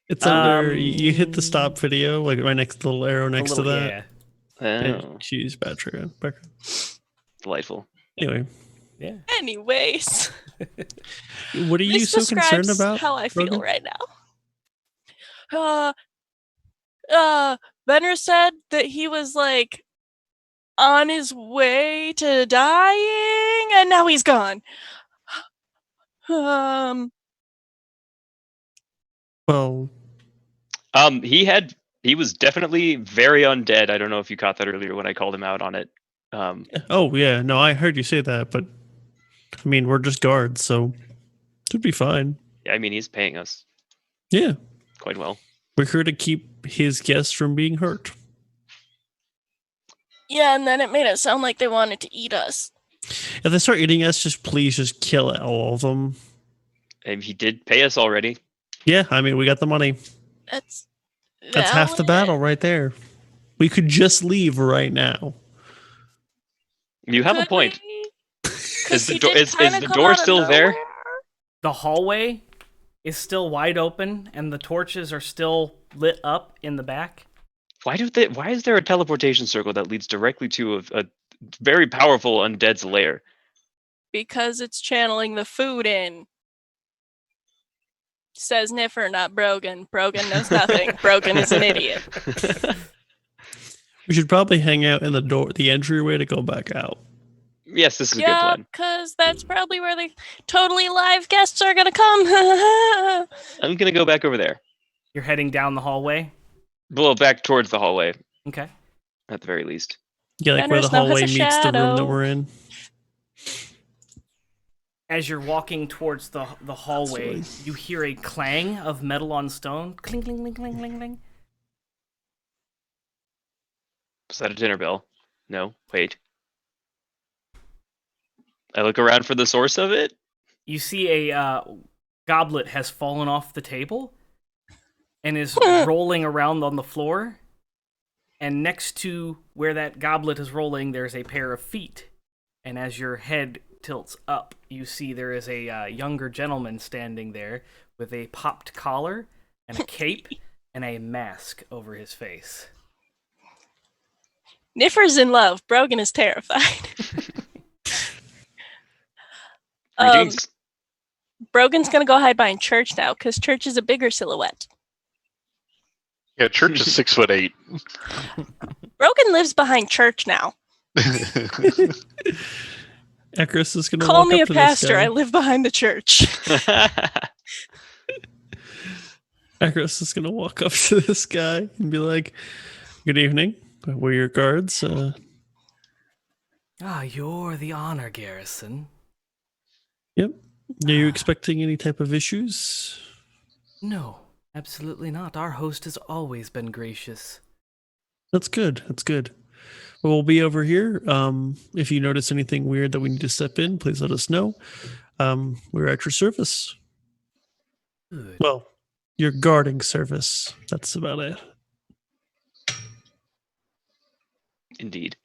It's under, you hit the stop video, like right next to the little arrow next to that. Yeah. Oh, And choose background. delightful. Anyway, Yeah. Anyways, what are you this so concerned describes about? how I feel Rogan? right now. Benner said that he was like on his way to dying, and now he's gone. Well, He was definitely very undead. I don't know if you caught that earlier when I called him out on it. oh yeah, no, I heard you say that, but I mean, we're just guards, so should be fine. I mean, he's paying us Yeah, quite well. we're here to keep his guests from being hurt. Yeah, and then it made it sound like they wanted to eat us. If they start eating us, please just kill all of them. And he did pay us already. Yeah, I mean, we got the money. That's Half the valid. battle right there. We could just leave right now. You have a Could point. we? Is the He door did is kinda the come door out of still there? nowhere. The hallway is still wide open, and the torches are still lit up in the back. Why is there a teleportation circle that leads directly to a very powerful undead's lair? Because it's channeling the food in. Says Niffer, not Brogan. Brogan knows nothing. Brogan is an idiot. We should probably hang out in the entryway to go back out. Yes, this is a good Yeah, plan. because that's probably where the totally live guests are gonna come. I'm gonna go back over there. You're heading down the hallway. Well, back towards the hallway, Okay. at the very least. Yeah, like where the Bender's now has hallway a meets the room that shadow. we're in. As you're walking towards the hallway, Absolutely. you hear a clang of metal on stone. Cling, cling, cling, cling, cling, cling. Is that a dinner bell? No. Wait. I look around for the source of it. You see a goblet has fallen off the table and is rolling around on the floor. And next to where that goblet is rolling, there's a pair of feet. And as your head tilts up, you see there is a younger gentleman standing there with a popped collar and a cape and a mask over his face. Niffer's in love. Brogan is terrified. Greetings. Brogan's gonna go hide behind Church now, because Church is a bigger silhouette. Yeah, Church is 6'8". Brogan lives behind Church now. Ekris is going to Call walk me up a to this pastor. guy. I live behind the church. Ekris is going to walk up to this guy and be like, "Good evening. We're your guards. You're the honor garrison. Yep. Are you expecting any type of issues?" No, absolutely not. Our host has always been gracious. That's good. That's good. Well, we'll be over here. If you notice anything weird that we need to step in, please let us know. We're at your service. Good. Well, your guarding service. That's about it. Indeed.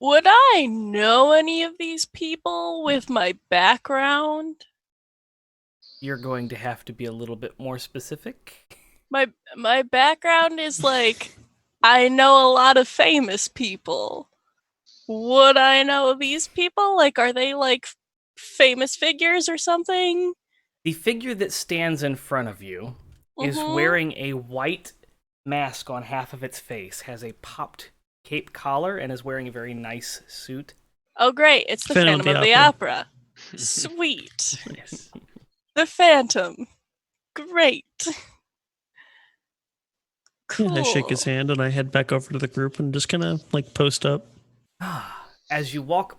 Would I know any of these people with my background? You're going to have to be a little bit more specific. My background is like, I know a lot of famous people. Would I know these people? Like, are they like famous figures or something? The figure that stands in front of you is Mhm. wearing a white mask on half of its face, has a popped cape collar, and is wearing a very nice suit. Oh, great. It's the Phantom of the Opera. Sweet. Yes. The Phantom. Great. Cool. Yeah, I shake his hand and I head back over to the group and just kind of like post up. As you walk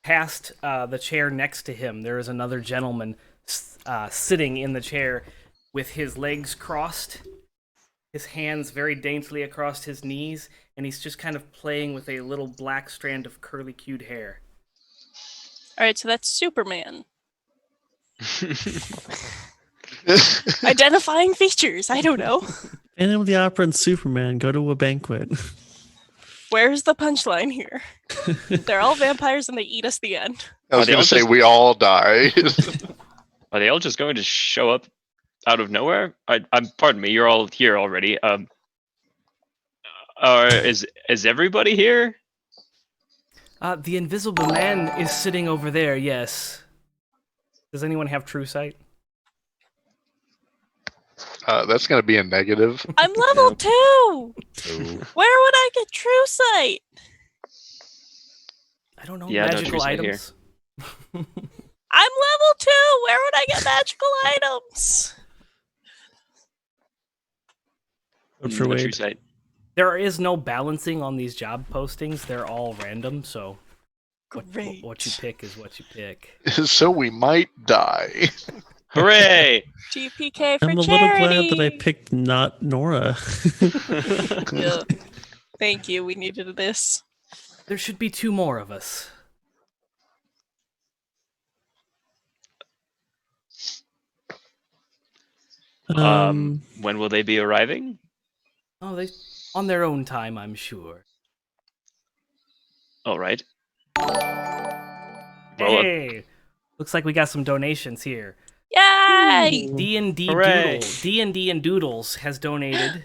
past the chair next to him, there is another gentleman sitting in the chair with his legs crossed, his hands very daintily across his knees, and he's just kind of playing with a little black strand of curly-cued hair. All right, so that's Superman. Identifying features. I don't know. Phantom of the Opera and Superman go to a banquet. Where's the punchline here? They're all vampires and they eat us the end. I was Are they going all to say just- we all die. Are they all just going to show up out of nowhere? Pardon me, you're all here already. Is everybody here? The invisible man is sitting over there, yes. Does anyone have true sight? That's going to be a negative. I'm level 2! Where would I get true sight? I don't know, Yeah, no magical true sight here. items? I'm level 2! Where would I get magical items? Vote for No true Wade. sight. There is no balancing on these job postings. They're all random, so Great. what you pick is what you pick. So we might die. Hooray! GPK for I'm a charity. little glad that I picked not Nora. Yeah. Thank you. We needed this. There should be 2 more of us. When will they be arriving? Oh, they on their own time, I'm sure. All right. Well, Hey, looks like we got some donations here. Yay! D&D Hooray. Doodle, D&D and Doodles has donated.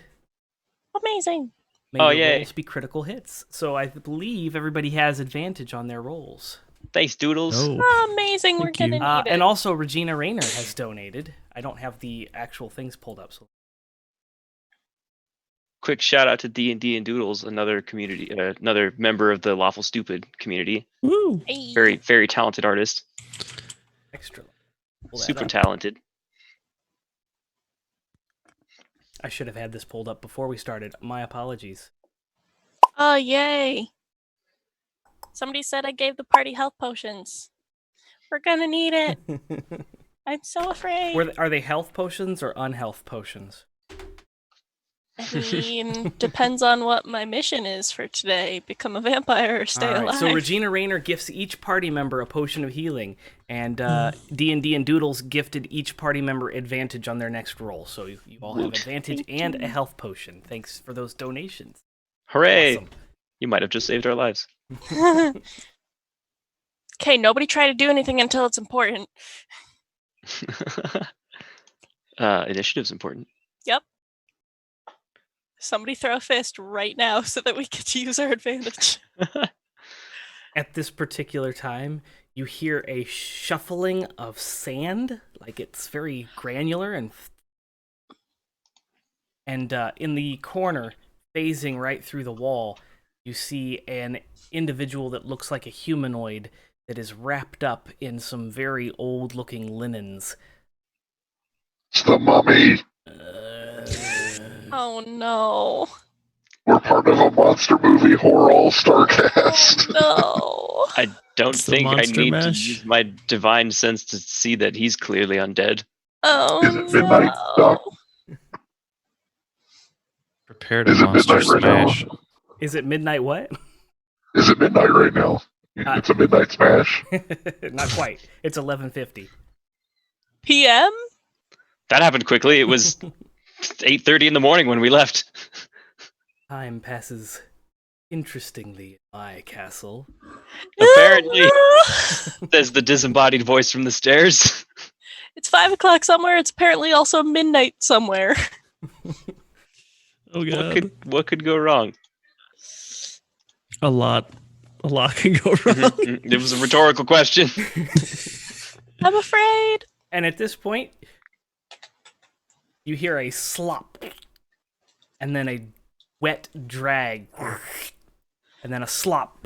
Amazing. May Oh, your yay. rolls be critical hits. So I believe everybody has advantage on their rolls. thanks, Doodles. Oh, Amazing. We're Thank gonna you. need it. And also Regina Rayner has donated. I don't have the actual things pulled up. So Quick shout out to D&D and Doodles, another community, another member of the Lawful Stupid community. woo. Hey. Very, very talented artist. extra. Pull that Super up. talented. I should have had this pulled up before we started. My apologies. Oh, yay. Somebody said I gave the party health potions. We're gonna need it. I'm so afraid. Are they health potions or unhealth potions? I mean, depends on what my mission is for today. Become a vampire or stay All right, alive. so Regina Rayner gifts each party member a potion of healing, and D&D and Doodles gifted each party member advantage on their next roll. So you all have advantage and a health potion. Thanks for those donations. Hooray! Awesome. You might have just saved our lives. Okay, nobody try to do anything until it's important. Initiative's important. Yep. Somebody throw a fist right now so that we get to use our advantage. At this particular time, you hear a shuffling of sand, like it's very granular, and in the corner, phasing right through the wall, you see an individual that looks like a humanoid that is wrapped up in some very old-looking linens. It's the mummy. Oh no. We're part of a monster movie horror all-star cast. Oh I don't It's the think I monster need mash. to use my divine sense to see that he's clearly undead. no. Is it midnight, Doc? Prepare to Is it monster midnight right now? smash. Is it midnight what? Is it midnight right now? It's a midnight smash. Not quite. It's 11:50. PM? That happened quickly. It was 8:30 in the morning when we left. Time passes interestingly in my castle. Apparently, says the disembodied voice from the stairs. It's 5 o'clock somewhere. It's apparently also midnight somewhere. Oh god. What could go wrong? A lot can go wrong. It was a rhetorical question. I'm afraid. And at this point, you hear a slop, and then a wet drag, and then a slop,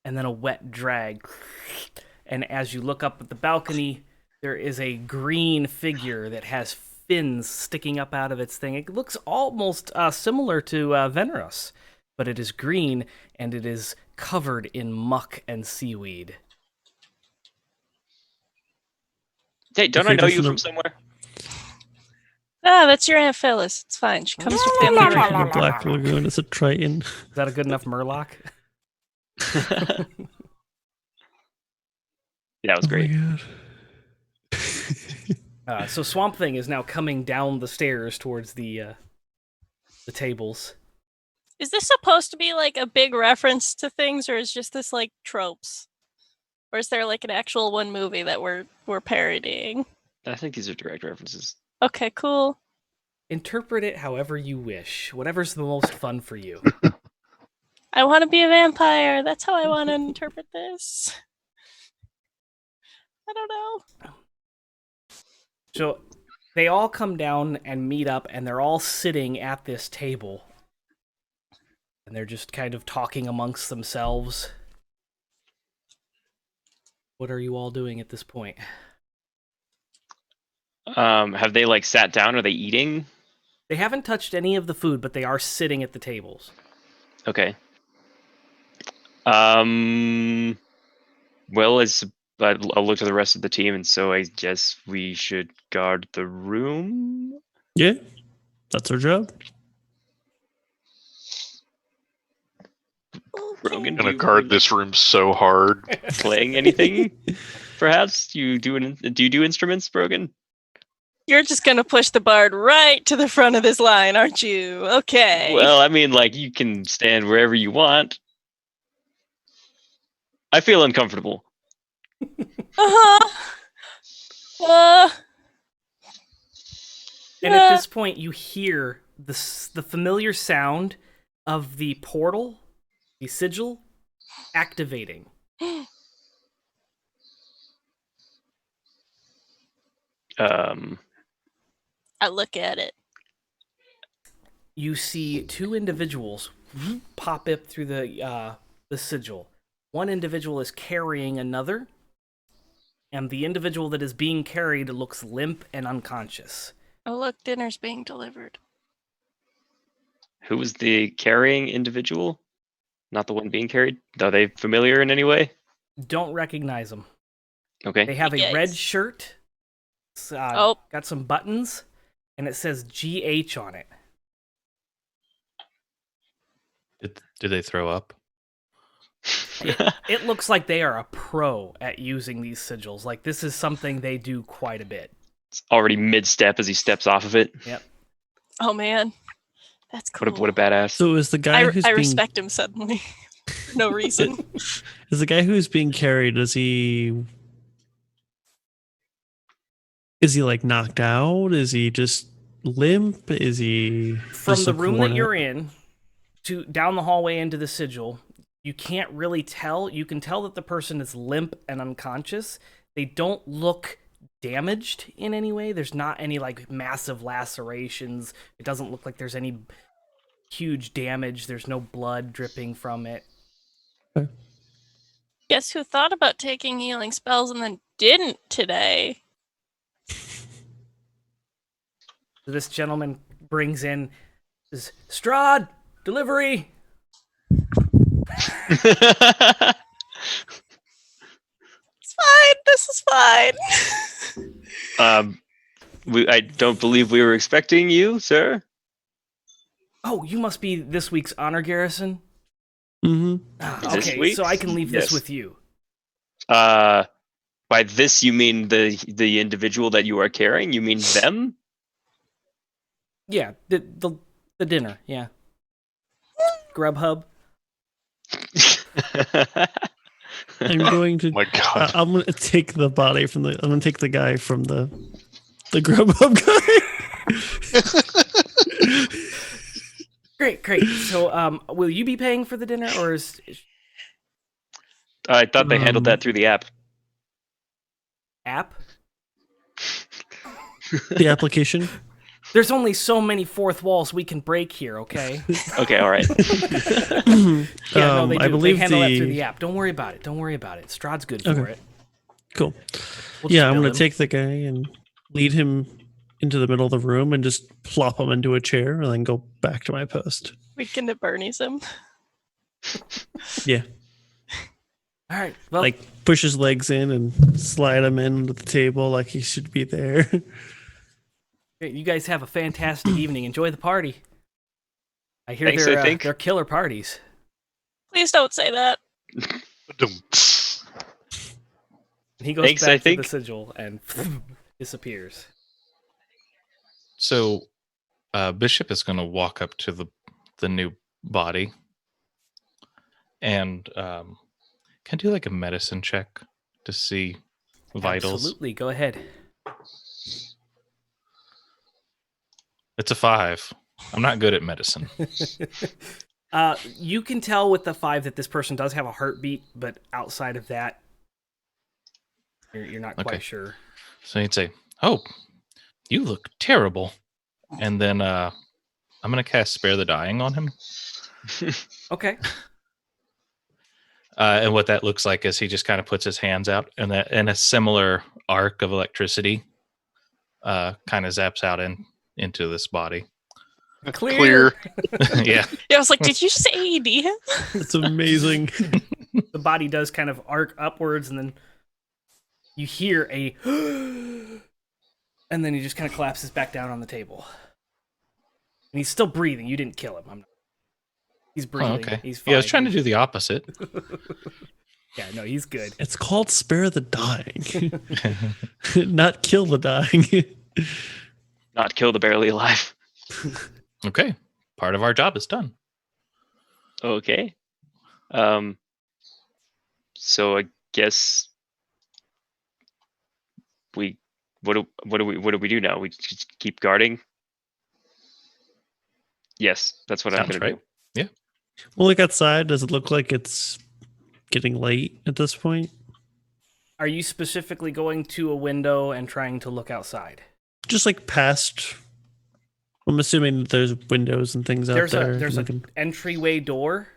and then a wet drag. And as you look up at the balcony, there is a green figure that has fins sticking up out of its thing. It looks almost similar to Veneros, but it is green, and it is covered in muck and seaweed. Hey, don't I know you from somewhere? Ah, that's your Aunt Phyllis. It's fine. She comes from family In tree. the Black Lagoon is a Triton. Is that a good enough Murloc? Yeah, it was great. Oh my god. So Swamp Thing is now coming down the stairs towards the tables. Is this supposed to be like a big reference to things, or is just this like tropes? Or is there like an actual one movie that we're parodying? I think these are direct references. Okay, cool. Interpret it however you wish. Whatever's the most fun for you. I want to be a vampire. That's how I want to interpret this. I don't know. So they all come down and meet up, and they're all sitting at this table. And they're just kind of talking amongst themselves. What are you all doing at this point? Have they like sat down? Are they eating? They haven't touched any of the food, but they are sitting at the tables. Okay. Well, I'll look to the rest of the team, and so I guess we should guard the room. Yeah, that's our job. Brogan, I'm gonna guard this room so hard. playing anything? Perhaps do you do instruments, Brogan? You're just gonna push the bard right to the front of this line, aren't you? Okay. Well, I mean, like you can stand wherever you want. I feel uncomfortable. Uh-huh. And at this point, you hear the familiar sound of the portal, the sigil, activating. I look at it. You see two individuals pop up through the sigil. One individual is carrying another, and the individual that is being carried looks limp and unconscious. Oh, look, dinner's being delivered. Who was the carrying individual? Not the one being carried? Are they familiar in any way? Don't recognize them. Okay. They have a Yikes. red shirt. It's, Oh. got some buttons, and it says GH on it. Did they throw up? It looks like they are a pro at using these sigils. Like, this is something they do quite a bit. It's already mid-step as he steps off of it. Yep. Oh man, that's cool. What a badass. So is the guy who's I being respect him suddenly. For no reason. is the guy who's being carried? Is he like knocked out? Is he just limp? Is he From just the look room worn that you're out? in to down the hallway into the sigil, you can't really tell. You can tell that the person is limp and unconscious. They don't look damaged in any way. There's not any like massive lacerations. It doesn't look like there's any huge damage. There's no blood dripping from it. Guess who thought about taking healing spells and then didn't today? This gentleman brings in this Strahd delivery. It's fine. This is fine. I don't believe we were expecting you, sir. Oh, you must be this week's honor garrison. Mm-hmm. Is this Okay, week's? so I can leave this Yes. with you. By this you mean the individual that you are carrying? You mean them? Yeah, the dinner. Yeah, Grubhub. I'm going to. My God. I'm going to take the body from the. I'm going to take the guy from the Grubhub guy. Great. So, will you be paying for the dinner, or is I thought they handled that through the app. app? The application. There's only so many fourth walls we can break here. Okay. Okay, all right. Yeah, no, they do. I believe they handle that through the app. Don't worry about it. Strahd's good for Okay. it. Cool. We'll Yeah, just I'm bill going him. to take the guy and lead him into the middle of the room and just plop him into a chair and then go back to my post. Weekend at Bernie's him. Yeah. All right. Well, Like push his legs in and slide him into the table like he should be there. great. You guys have a fantastic evening. Enjoy the party. I hear Thanks, I think. they're killer parties. Please don't say that. Dum-ts. And he goes Thanks, back I to think. the sigil and disappears. So, Bishop is going to walk up to the new body and can do like a medicine check to see vitals. Absolutely. Go ahead. It's a 5. I'm not good at medicine. You can tell with the 5 that this person does have a heartbeat, but outside of that, you're not quite Okay. sure. So he'd say, "Oh, you look terrible," and then I'm going to cast Spare the Dying on him. Okay. And what that looks like is he just kind of puts his hands out, and that in a similar arc of electricity, kind of zaps out into this body. Clear. Yeah. Yeah, I was like, did you just AED him? It's amazing. The body does kind of arc upwards, and then you hear a and then he just kind of collapses back down on the table. And he's still breathing. You didn't kill him. He's breathing. Oh, okay. He's fine. Yeah, I was trying to do the opposite. Yeah, no, he's good. It's called Spare the Dying. Not kill the dying. Not kill the barely alive. Okay. Part of our job is done. Okay. So I guess what do we do now? We just keep guarding? Yes, that's what I'm Sounds gonna right. do. We'll look outside. Does it look like it's getting late at this point? Are you specifically going to a window and trying to look outside? Just like past. I'm assuming that there's windows and things out There's there. an looking- entryway door,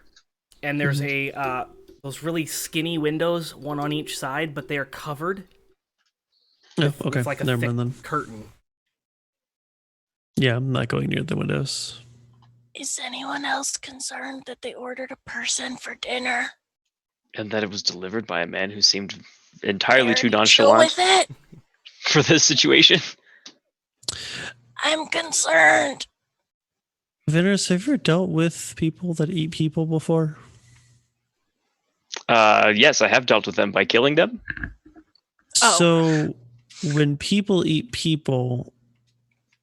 and there's those really skinny windows, one on each side, but they are covered Oh, okay. with like a Never thick mind then. curtain. Yeah, I'm not going near the windows. Is anyone else concerned that they ordered a person for dinner? And that it was delivered by a man who seemed entirely too Care to chill nonchalant with it? for this situation. I'm concerned. Venus, have you ever dealt with people that eat people before? Yes, I have dealt with them by killing them. Oh. So when people eat people,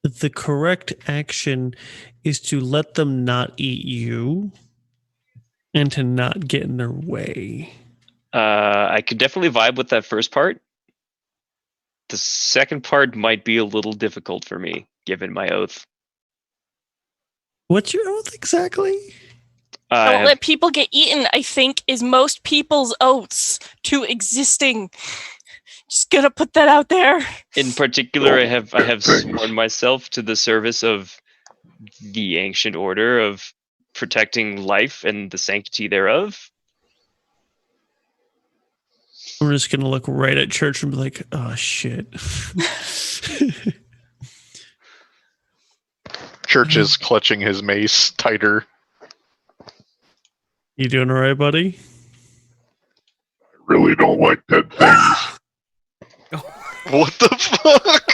the correct action is to let them not eat you and to not get in their way. I could definitely vibe with that first part. The second part might be a little difficult for me, given my oath. What's your oath exactly? Don't let people get eaten, I think, is most people's oaths to existing. Just gonna put that out there. In particular, I have sworn myself to the service of the ancient order of protecting life and the sanctity thereof. I'm just gonna look right at Church and be like, "Oh shit." Church is clutching his mace tighter. You doing all right, buddy? Really don't like dead things. What the fuck?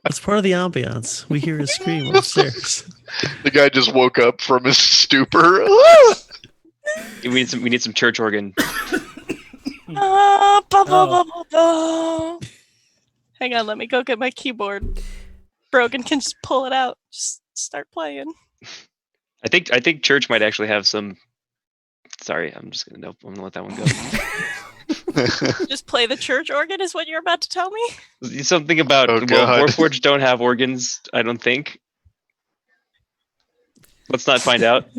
That's part of the ambiance. We hear his scream upstairs. The guy just woke up from his stupor. We need some church organ. Hang on, let me go get my keyboard. Brogan can just pull it out. Just start playing. I think church might actually have some. Sorry, I'm gonna let that one go. Just play the church organ is what you're about to tell me? Something about Warforged don't have organs, I don't think. Let's not find out.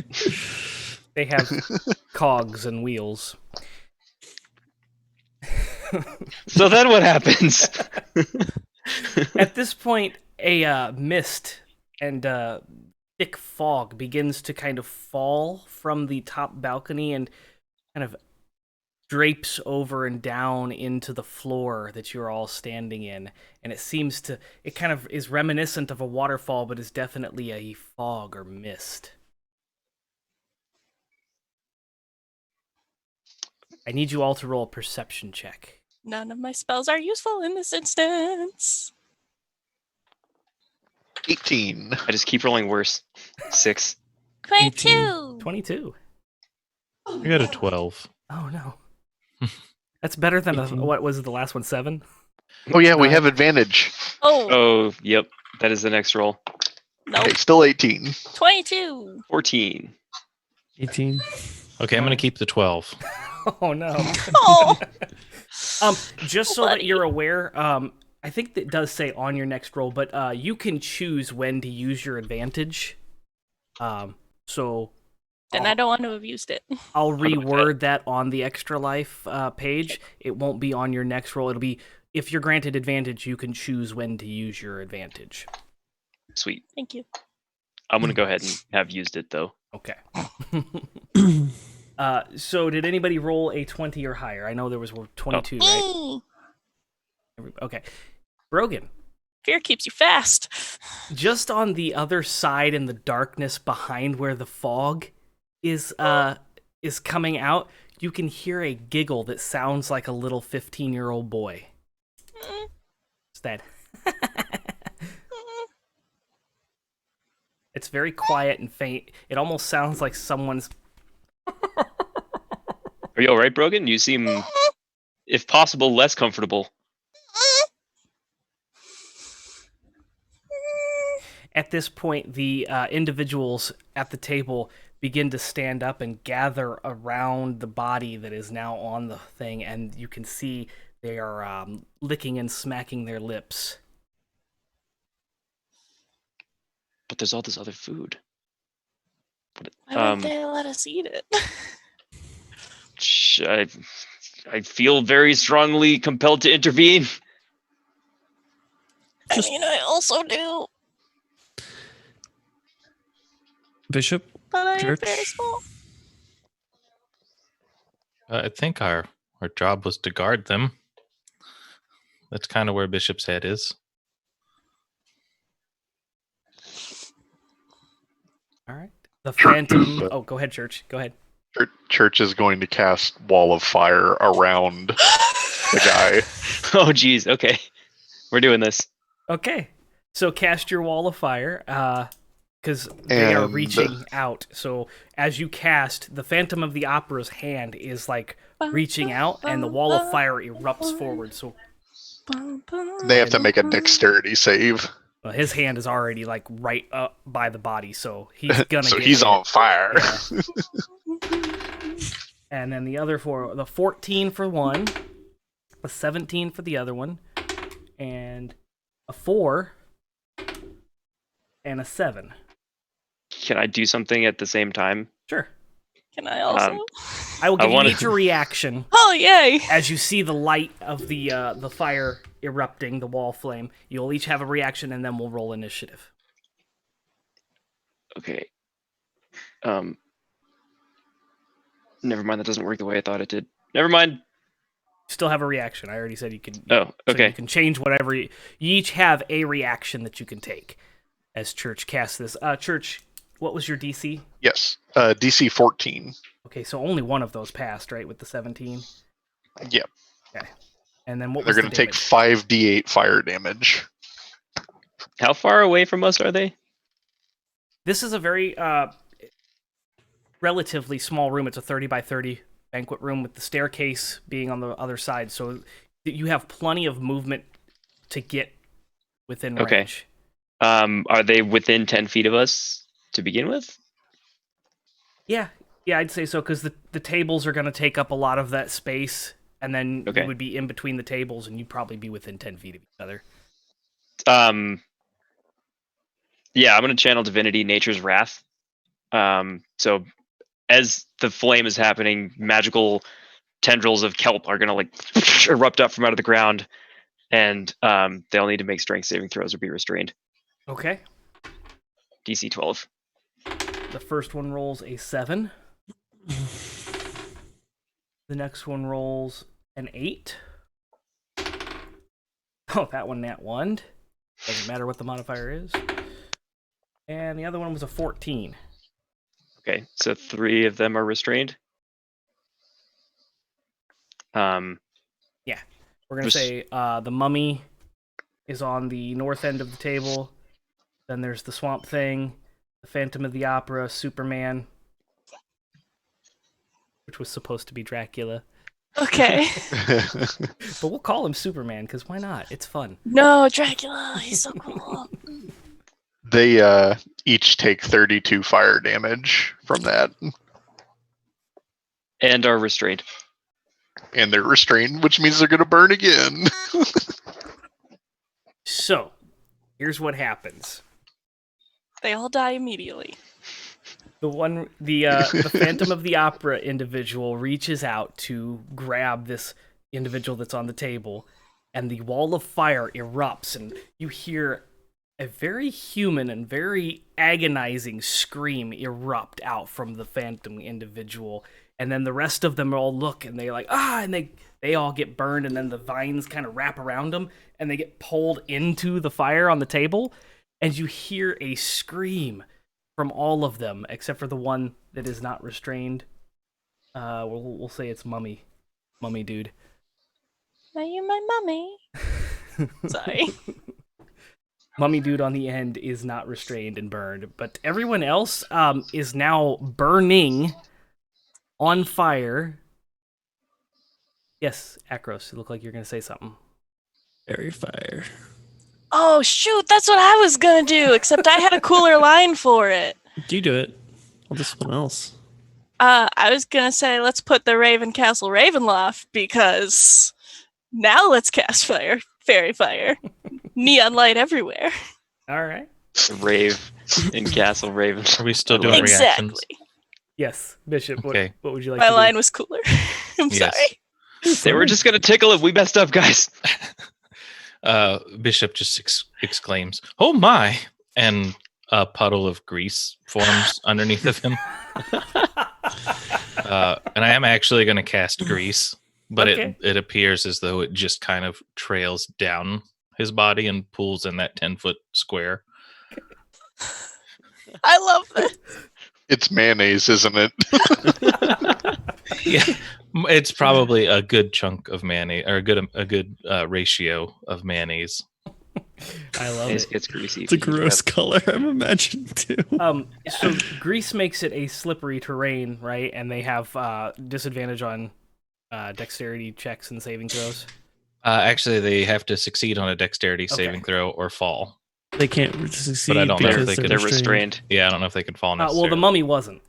They have cogs and wheels. So then what happens? At this point, a mist and thick fog begins to kind of fall from the top balcony and kind of drapes over and down into the floor that you're all standing in. And it kind of is reminiscent of a waterfall, but is definitely a fog or mist. I need you all to roll a perception check. None of my spells are useful in this instance. 18. I just keep rolling worse. 6. 22. 22. I got a 12. Oh, no. That's better than what was the last one, 7? Oh yeah, we have advantage. Oh, yep. That is the next roll. Nope. Okay, still 18. 22. 14. 18. Okay, I'm going to keep the 12. Oh, no. Oh. Just so that you're aware, I think that does say on your next roll, but you can choose when to use your advantage. So Then I don't want to have used it. I'll reword that on the extra life page. It won't be on your next roll. It'll be, if you're granted advantage, you can choose when to use your advantage. Sweet. Thank you. I'm going to go ahead and have used it, though. Okay. So did anybody roll a 20 or higher? I know there was 22, right? Okay. Brogan. Fear keeps you fast. Just on the other side in the darkness behind where the fog is coming out, you can hear a giggle that sounds like a little 15-year-old boy. It's that. It's very quiet and faint. It almost sounds like someone's... Are you alright, Brogan? You seem, if possible, less comfortable. At this point, the individuals at the table begin to stand up and gather around the body that is now on the thing, and you can see they are licking and smacking their lips. But there's all this other food. Why wouldn't they let us eat it? I feel very strongly compelled to intervene. I mean, I also do. Bishop? But I am Church? very small. I think our job was to guard them. That's kind of where Bishop's head is. All right. The Phantom... Oh, go ahead, Church. Go ahead. Church is going to cast Wall of Fire around the guy. Oh, geez. Okay. We're doing this. Okay. So cast your wall of fire, because they are And- reaching out. So as you cast, the Phantom of the Opera's hand is like reaching out, and the wall of fire erupts forward. So They have to make a dexterity save. his hand is already like right up by the body, so he's gonna. So get he's hit. on fire. Yeah. And then the other four, the 14 for one, a 17 for the other one, and a 4 and a 7. Can I do something at the same time? Sure. Can I also? I will I give wanna- you each a reaction Oh, yay! as you see the light of the fire erupting, the wall flame. You'll each have a reaction, and then we'll roll initiative. Okay. Never mind. That doesn't work the way I thought it did. Never mind. Still have a reaction. I already said you can. Oh, So okay. you can change whatever. You each have a reaction that you can take as Church casts this. Church, what was your DC? Yes. DC 14. Okay, so only one of those passed, right, with the 17? Yep. Okay. And then what They're was going the to take damage? 5d8 fire damage. How far away from us are they? This is a very relatively small room. It's a 30 by 30 banquet room with the staircase being on the other side, so you have plenty of movement to get within Okay. range. Are they within 10 feet of us to begin with? Yeah, I'd say so, because the tables are going to take up a lot of that space, and then Okay. you would be in between the tables, and you'd probably be within 10 feet of each other. Yeah, I'm going to channel Divinity, Nature's Wrath. So as the flame is happening, magical tendrils of kelp are going to like erupt up from out of the ground, and they'll need to make strength saving throws or be restrained. Okay. DC 12. The first one rolls a 7. The next one rolls an 8. Oh, that one nat 1. Doesn't matter what the modifier is. And the other one was a 14. Okay, so 3 of them are restrained. We're going to Just- say the mummy is on the north end of the table. Then there's the Swamp Thing, the Phantom of the Opera, Superman, which was supposed to be Dracula. Okay. But we'll call him Superman, because why not? It's fun. No, Dracula, he's so cool. They each take 32 fire damage from that. And are restrained. And they're restrained, which means they're going to burn again. So, here's what happens. They all die immediately. The Phantom of the Opera individual reaches out to grab this individual that's on the table, and the wall of fire erupts, and you hear a very human and very agonizing scream erupt out from the Phantom individual. And then the rest of them all look, and they're like, and they all get burned, and then the vines kind of wrap around them, and they get pulled into the fire on the table, and you hear a scream from all of them, except for the one that is not restrained. We'll say it's Mummy Dude. Are you my mummy? Sorry. Mummy Dude on the end is not restrained and burned, but everyone else is now burning on fire. Yes, Akros, you look like you're going to say something. Fairy fire. Oh, shoot, that's what I was gonna do, except I had a cooler line for it. You do it. I'll do someone else. I was gonna say, let's put the Raven Castle Ravenloft, because now let's cast fire. Fairy fire. Neon light everywhere. All right. Rave in Castle Raven. Are we still doing Exactly. reactions? Yes, Bishop, Okay. what would you like My to line do? was cooler. I'm Yes. sorry. They were just going to tickle if we messed up, guys. Bishop just exclaims, "Oh my!" and a puddle of grease forms underneath of him. And I am actually going to cast grease, but Okay. it appears as though it just kind of trails down his body and pulls in that 10-foot square. I love this. It's mayonnaise, isn't it? Yeah, it's probably a good chunk of mayonnaise, or a good ratio of mayonnaise. I love It's, it. it's greasy. It's a gross color, I'm imagining too. So grease makes it a slippery terrain, right? And they have disadvantage on dexterity checks and saving throws. Actually, they have to succeed on a dexterity saving Okay. throw or fall. They can't succeed But I don't know if because they they're could- They're restrained. Yeah, I don't know if they could fall Well, necessarily. the mummy wasn't.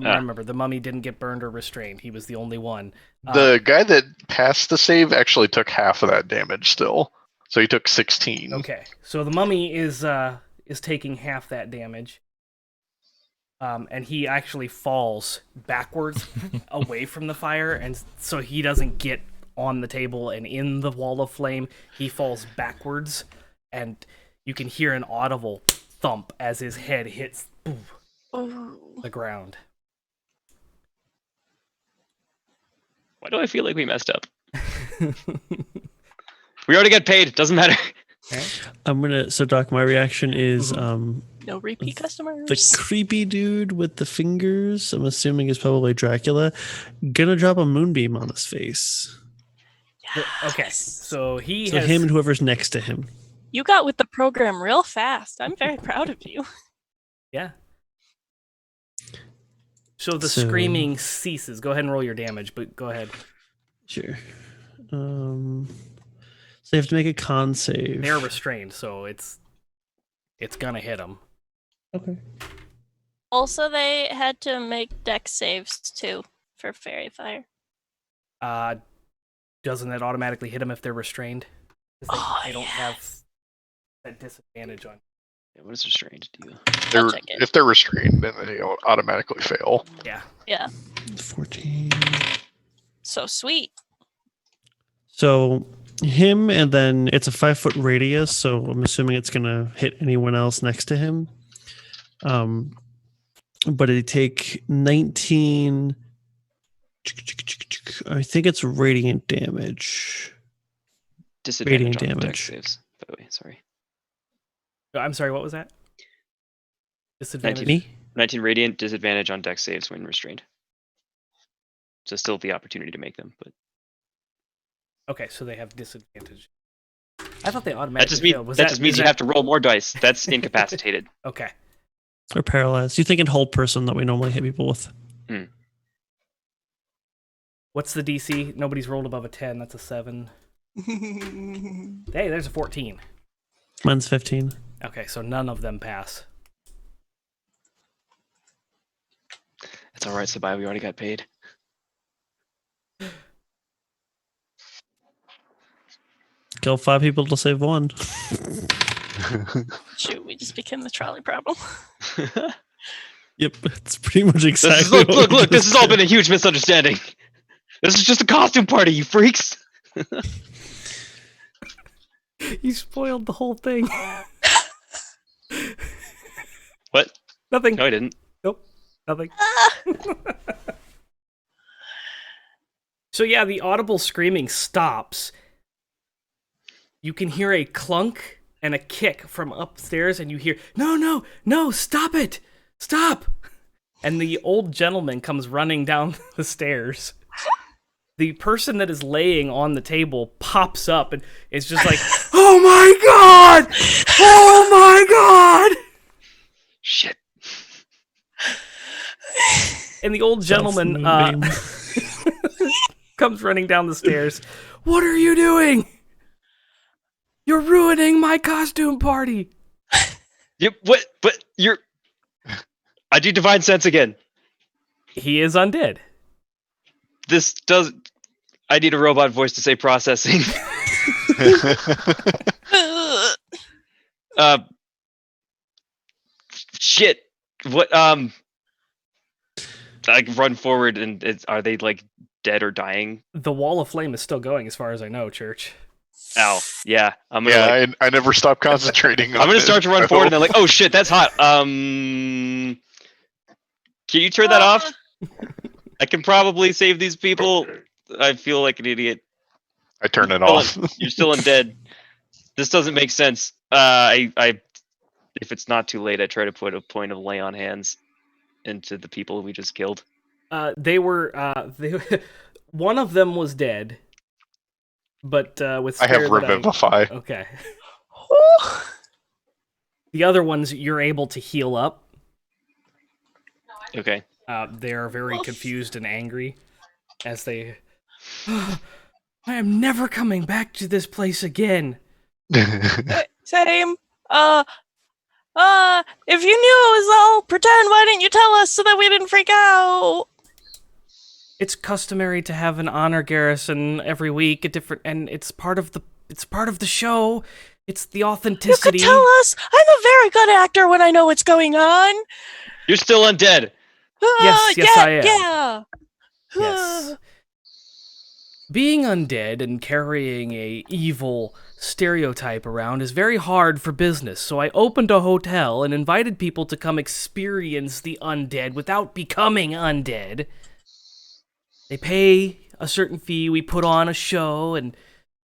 Ah. Remember, the mummy didn't get burned or restrained. He was the only one. The guy that passed the save actually took half of that damage still. So he took 16. Okay, so the mummy is taking half that damage. And he actually falls backwards away from the fire, and so he doesn't get on the table and in the wall of flame. He falls backwards, and you can hear an audible thump as his head hits the ground. Why do I feel like we messed up? We already got paid. Doesn't matter. So Doc, my reaction is No repeat customers. the creepy dude with the fingers, I'm assuming is probably Dracula, gonna drop a moonbeam on his face. Okay, Yes. so he So has him and whoever's next to him. You got with the program real fast. I'm very proud of you. yeah. So the So- screaming ceases. Go ahead and roll your damage, but go ahead. Sure. So you have to make a con save. They're restrained, so it's gonna hit them. Okay. Also, they had to make dex saves too for fairy fire. Doesn't it automatically hit them if they're restrained? 'Cause they don't have yes. that disadvantage on. Yeah, what does restrained do? I'll check it. If they're restrained, then they automatically fail. Yeah. Yeah. 14. So sweet. So him, and then it's a 5-foot radius, so I'm assuming it's gonna hit anyone else next to him. But they take 19. I think it's radiant damage. Disadvantage Radiant on dex damage. saves. By the way, sorry. Oh, I'm sorry. What was that? Disadvantage. 19 radiant, disadvantage on dex saves when restrained. So still the opportunity to make them, but Okay, so they have disadvantage. I thought they automatically that just means failed. Was that just means is you that- have to roll more dice. That's incapacitated. Okay. Or paralyzed. You think in hold person that we normally hit people with. What's the DC? Nobody's rolled above a 10. That's a 7. Hey, there's a 14. Mine's 15. Okay, so none of them pass. That's all right, Sabai. We already got paid. Kill 5 people to save 1. Shoot, we just became the trolley problem. Yep, it's pretty much This exactly. is, look, what look, we look. This just has all did. been a huge misunderstanding. This is just a costume party, you freaks. You spoiled the whole thing. What? Nothing. No, I didn't. Nope. Nothing. So yeah, the audible screaming stops. You can hear a clunk and a kick from upstairs, and you hear, no, stop it! Stop! And the old gentleman comes running down the stairs. The person that is laying on the table pops up and is just like, oh my god! Oh my god! Shit. And the old That's gentleman the moonbeam. comes running down the stairs. What are you doing? You're ruining my costume party. Yep. What? But you're. I do divine sense again. He is undead. This does. I need a robot voice to say processing. Shit. What? I run forward and are they like dead or dying? The wall of flame is still going, as far as I know, Church. Ow. Yeah. I'm gonna. Yeah, like, I never stop concentrating on I'm gonna it. start to run forward and they're like, oh shit, that's hot. Can you turn that off? I can probably save these people. I feel like an idiot. I turn it Still off. You're still undead. This doesn't make sense. If it's not too late, I try to put a point of lay on hands into the people we just killed. They were. One of them was dead, but with I have Spirit that Revivify. Okay. The other ones you're able to heal up. Okay. They are very Oof. confused and angry as they. I am never coming back to this place again. Same. If you knew it was all pretend, why didn't you tell us so that we didn't freak out? It's customary to have an honor garrison every week, and it's part of the show. It's the You authenticity. could tell us. I'm a very good actor when I know what's going on. You're still undead. Yes, yeah, I am. Yeah. Yes. Being undead and carrying a evil stereotype around is very hard for business, so I opened a hotel and invited people to come experience the undead without becoming undead. They pay a certain fee, we put on a show, and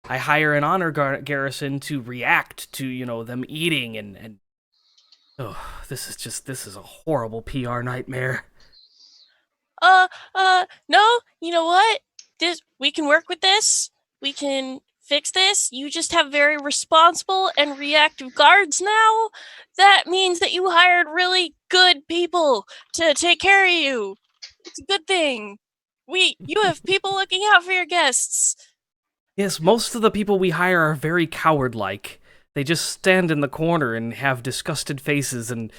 I hire an honor garrison to react to, them eating and oh, this is a horrible PR nightmare. No, you know what? We can work with this. We can fix this. You just have very responsible and reactive guards now. That means that you hired really good people to take care of you. It's a good thing. You have people looking out for your guests. Yes, most of the people we hire are very coward-like. They just stand in the corner and have disgusted faces and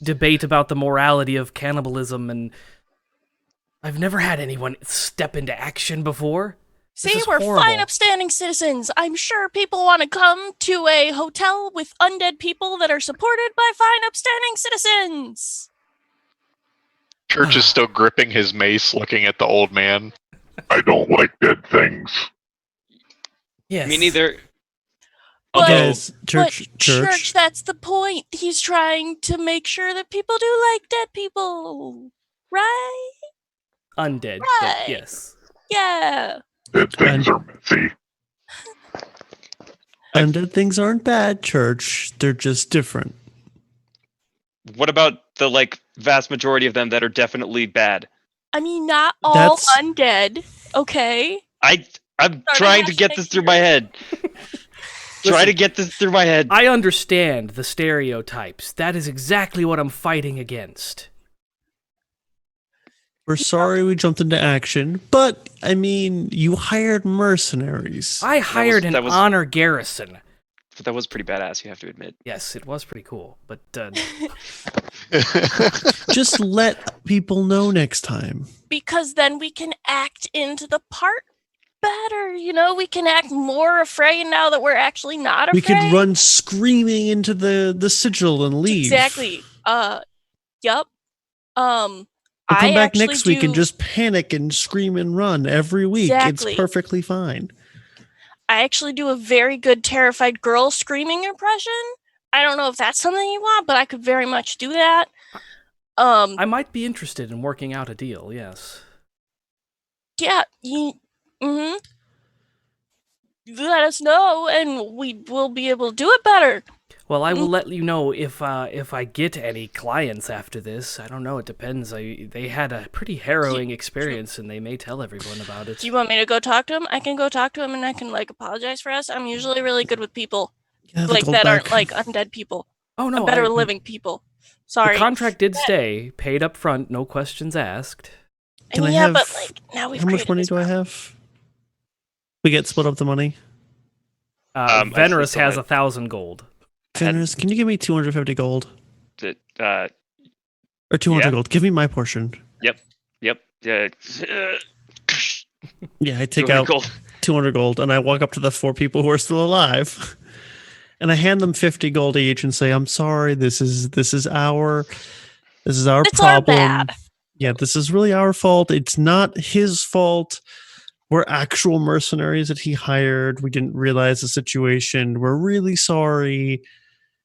debate about the morality of cannibalism, and I've never had anyone step into action before. This See, is we're horrible. fine, upstanding citizens. I'm sure people want to come to a hotel with undead people that are supported by fine, upstanding citizens. Church is still gripping his mace, looking at the old man. I don't like dead things. Yes. Me neither. But- Although, Yes, church. That's the point. He's trying to make sure that people do like dead people. Right? Undead, Right. but yes. Yeah. Dead things are messy. Undead things aren't bad, church. They're just different. what about the vast majority of them that are definitely bad? I mean, not all That's- undead, okay? I'm trying to get this through my head. Try to get this through my head. I understand the stereotypes. That is exactly what I'm fighting against. We're sorry we jumped into action, but I mean, you hired mercenaries. I hired that an was- honor garrison. But that was pretty badass, you have to admit. Yes, it was pretty cool, but Just let people know next time. Because then we can act into the part better, we can act more afraid now that we're actually not afraid. We could run screaming into the sigil and leave. Exactly. Yep. We'll come I back actually next week and do- just panic and scream and run every week. Exactly. It's perfectly fine. I actually do a very good terrified girl screaming impression. I don't know if that's something you want, but I could very much do that. I might be interested in working out a deal, yes. Yeah, let us know, and we will be able to do it better. Well, I will let you know if I get any clients after this. I don't know, it depends. They had a pretty harrowing experience, and they may tell everyone about it. Do you want me to go talk to him? I can go talk to him, and I can apologize for us. I'm usually really good with people Yeah, the gold that back. aren't undead people. Oh no, I'm better with living people. Sorry. The contract did stay, paid up front, no questions asked. Can I yeah, have- but now we've How much created money this do I problem. have? We get split up the money. I Venerous still has had- 1,000 gold. Fenris, can you give me 250 gold? Or 200 Yeah. gold? Give me my portion. Yep. Yeah, I take 200 out gold. 200 gold and I walk up to the 4 people who are still alive. And I hand them 50 gold each and say, "I'm sorry. This is our It's problem. our bad. Yeah, this is really our fault. It's not his fault. We're actual mercenaries that he hired. We didn't realize the situation. We're really sorry.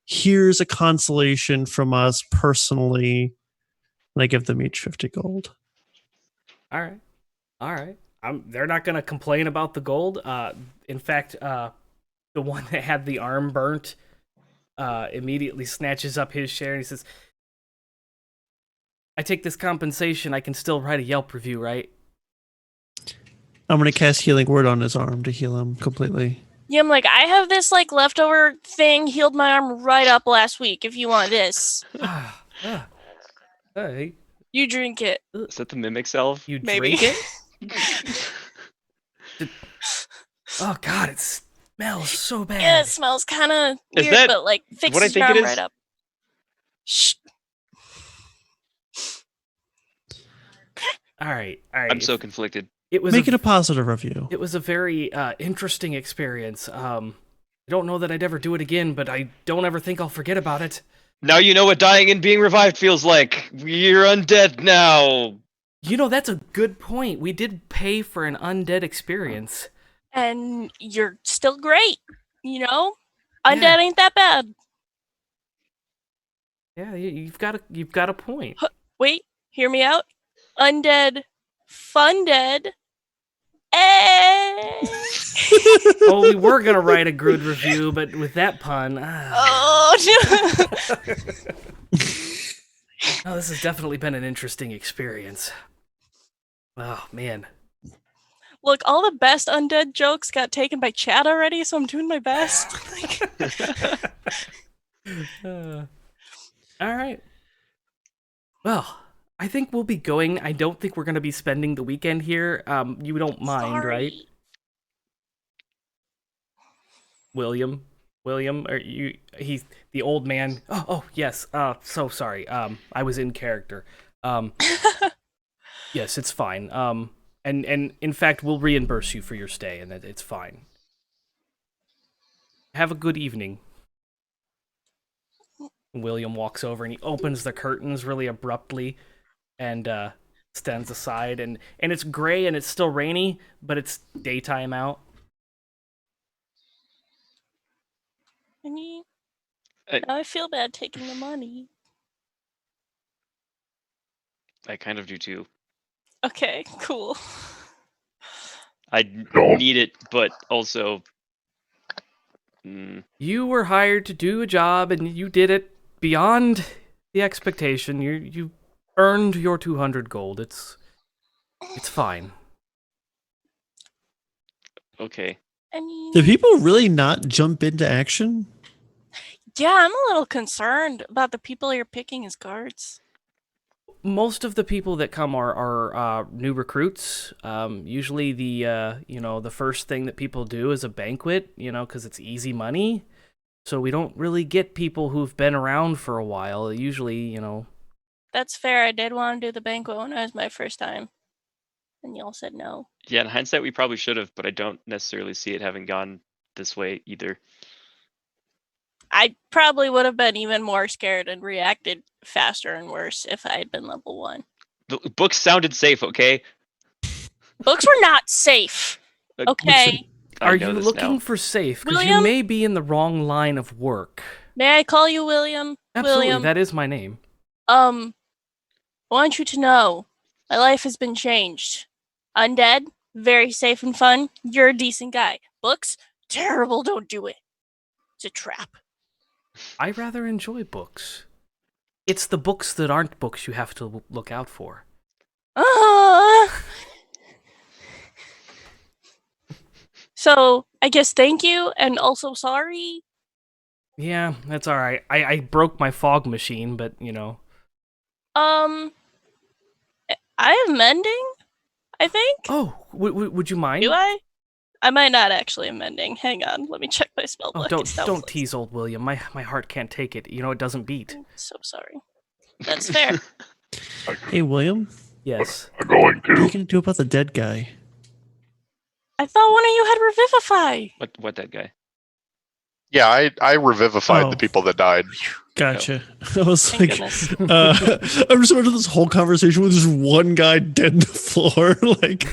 Here's a consolation from us personally." And I give them each 50 gold. All right. They're not going to complain about the gold. In fact, the one that had the arm burnt immediately snatches up his share and he says, "I take this compensation. I can still write a Yelp review, right?" I'm going to cast Healing Word on his arm to heal him completely. Yeah, I'm like, I have this like leftover thing, healed my arm right up last week. If you want this, Hey, you drink it. Is that the mimic self? you Maybe. drink it? Oh God, it smells so bad. Yeah, it smells kind of Is weird, that but like what I fixes think your it arm is? right up. Shh. All right. I'm so conflicted. It was Make it a positive review. It was a very interesting experience. I don't know that I'd ever do it again, but I don't ever think I'll forget about it. Now you know what dying and being revived feels like. You're undead now. You know, that's a good point. We did pay for an undead experience. And you're still great, you know? Yeah. Undead ain't that bad. Yeah, you've got a point. Wait, hear me out. Undead, fun dead. Hey! Oh, we were gonna write a good review, but with that pun, Oh, no. oh, this has definitely been an interesting experience. Oh man. Look, all the best undead jokes got taken by Chad already, so I'm doing my best. All right. Well, I think we'll be going. I don't think we're going to be spending the weekend here. You don't mind, right? William, are you? He's the old man. Oh, yes. So sorry. I was in character. Yes, it's fine. And in fact, we'll reimburse you for your stay, and it's fine. Have a good evening. William walks over and he opens the curtains really abruptly and stands aside, and it's gray and it's still rainy, but it's daytime out. Now I feel bad taking the money. I kind of do too. Okay, cool. I need it, but also... You were hired to do a job, and you did it beyond the expectation. You earned your 200 gold. It's fine. Okay. Do people really not jump into action? Yeah, I'm a little concerned about the people you're picking as guards. Most of the people that come are new recruits. Usually the first thing that people do is a banquet, because it's easy money. So we don't really get people who've been around for a while. Usually, That's fair. I did want to do the banquet when it was my first time. And y'all said no. Yeah, in hindsight, we probably should have, but I don't necessarily see it having gone this way either. I probably would have been even more scared and reacted faster and worse if I had been level 1. The books sounded safe, okay? Books were not safe. Okay. Are you looking for safe? Because you may be in the wrong line of work. May I call you William? Absolutely, William. that is my name. I want you to know, my life has been changed. Undead, very safe and fun. You're a decent guy. Books, terrible, don't do it. It's a trap. I rather enjoy books. It's the books that aren't books you have to look out for. So, I guess thank you, and also sorry. Yeah, that's alright. I broke my fog machine, but, I have mending, I think. Oh, would you mind? Do I? I might not actually have mending. Hang on, let me check my spell book. Oh, don't tease old William. My heart can't take it. It doesn't beat. I'm so sorry. That's fair. Hey, William. Yes. I'm going What are you gonna do about the dead guy? I thought one of you had Revivify. What that guy? Yeah, I revivified the people that died. Gotcha. I was Thank like, goodness. I'm just into this whole conversation with just one guy dead on the floor. Like,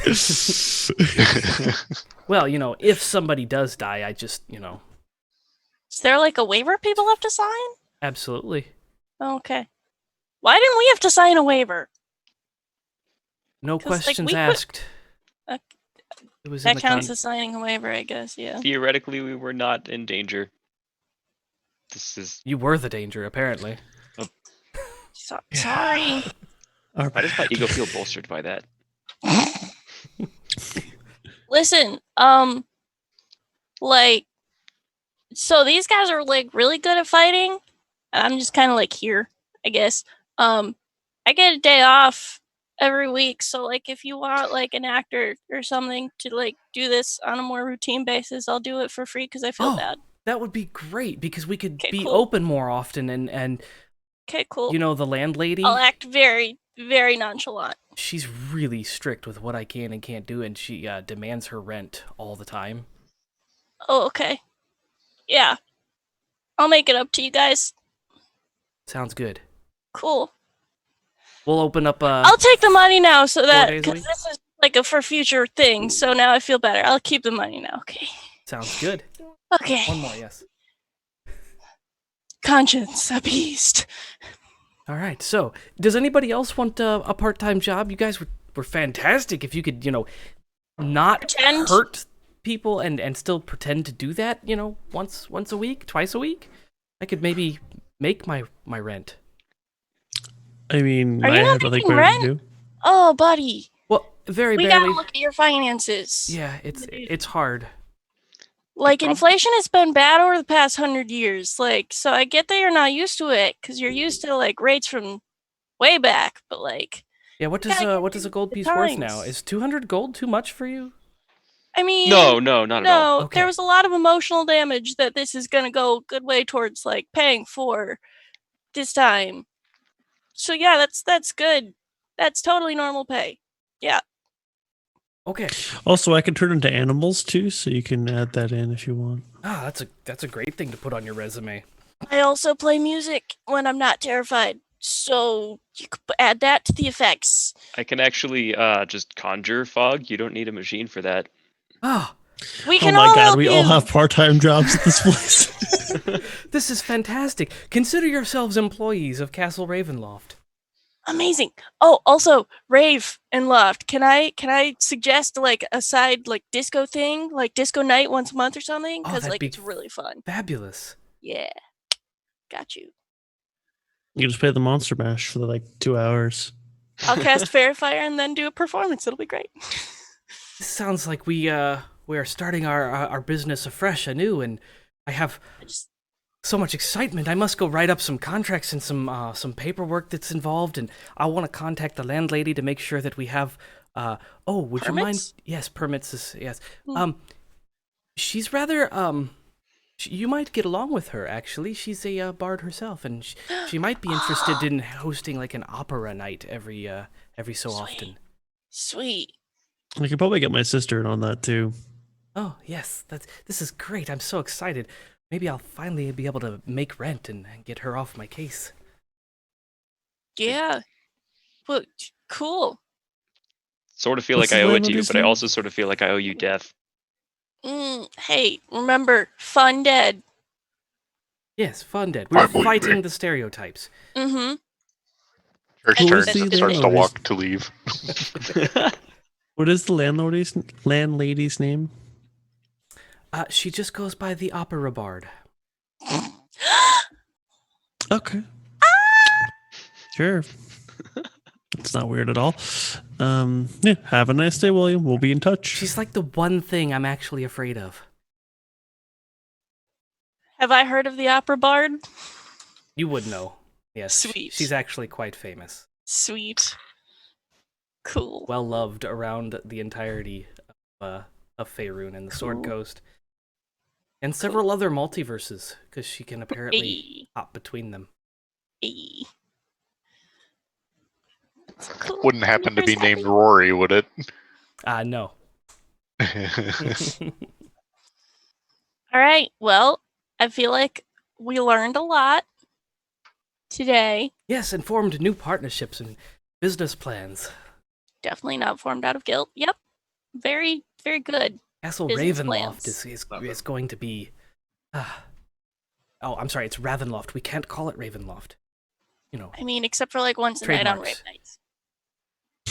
Well, if somebody does die, I just, Is there like a waiver people have to sign? Absolutely. Okay. Why didn't we have to sign a waiver? No 'Cause, like, questions we put- asked. It was in That the counts con- as signing a waiver, I guess, yeah. Theoretically, we were not in danger. This is... You were the danger, apparently. Sorry. Why does my ego feel bolstered by that? Listen, like, so these guys are like really good at fighting, and I'm just kind of like here, I guess. I get a day off every week, so like if you want like an actor or something to like do this on a more routine basis, I'll do it for free because I feel bad. That would be great because we could be cool. open more often and Okay, cool. you know, the landlady, I'll act very, very nonchalant. she's really strict with what I can and can't do, and she demands her rent all the time. Oh, okay. Yeah. I'll make it up to you guys. Sounds good. Cool. We'll open up I'll take the money now so that, days a because week? this is like a for future thing, so now I feel better. I'll keep the money now, okay? Sounds good. Okay. One more, yes. Conscience appeased. All right. So, does anybody else want a part-time job? You guys were fantastic. If you could, you know, not Pretend? hurt people and still pretend to do that, you know, once a week, twice a week, I could maybe make my rent. I mean, Are I you not have nothing making better rent? to do. Oh, buddy. Well, very We barely. gotta look at your finances. Yeah, it's hard. Like, inflation has been bad over the past 100 years. Like, so I get that you're not used to it, because you're used to, like, rates from way back, but, like... Yeah, what does a gold the piece worth now? times. Is 200 gold too much for you? I mean... No, not at all. Okay. There was a lot of emotional damage that this is gonna go a good way towards, like, paying for this time. So yeah, that's good. That's totally normal pay. Yeah. Okay. Also, I can turn into animals too, so you can add that in if you want. Ah, that's a great thing to put on your resume. I also play music when I'm not terrified, so you could add that to the effects. I can actually just conjure fog. You don't need a machine for that. Ah, We Oh can my all god, help we you. all have part-time jobs at this place. this is fantastic. Consider yourselves employees of Castle Ravenloft. Amazing. Oh, also, rave and loft. Can I suggest like a side like disco thing, like disco night once a month or something? Oh, Because that'd like be it's really fun. Fabulous. Yeah. Got you. You just play the Monster Mash for like 2 hours. I'll cast Fairy Fire and then do a performance. It'll be great. This sounds like we are starting our business afresh, anew, and I have so much excitement. I must go write up some contracts and some paperwork that's involved, and I want to contact the landlady to make sure that we have. Would you mind? Permits? Yes, permits. Yes. Hmm. She's rather you might get along with her. Actually, she's a bard herself, and she might be interested in hosting like an opera night every so often. Sweet. I could probably get my sister in on that too. Oh yes, this is great. I'm so excited. Maybe I'll finally be able to make rent and get her off my case. Yeah. Well, cool. Sort of feel What's like I the owe it to you, landlady's but I name? also sort of feel like I owe you death. Hey, remember, fun dead. Yes, fun dead. We're I'm leaving. fighting the stereotypes. Mm-hmm. Church Who turns is and the starts to landlord? walk to leave. What is the landlady's name? She just goes by the opera bard. Okay. Sure. It's not weird at all. Yeah, have a nice day, William. We'll be in touch. She's like the one thing I'm actually afraid of. Have I heard of the opera bard? You would know. Yes, Sweet. she's actually quite famous. Sweet. Cool. Well loved around the entirety of Faerun and the Sword Cool. Coast. And several other multiverses, because she can apparently Hey. hop between them. Hey. That's cool. Wouldn't happen to be Jennifer's named Rory, would it? No. happy. All right. Well, I feel like we learned a lot today. Yes, and formed new partnerships and business plans. Definitely not formed out of guilt. Yep. Very, very good. Castle Business Ravenloft plans. is going to be... I'm sorry, it's Ravenloft. We can't call it Ravenloft. You know. I mean, except for like once a night on Trademarks. rave nights.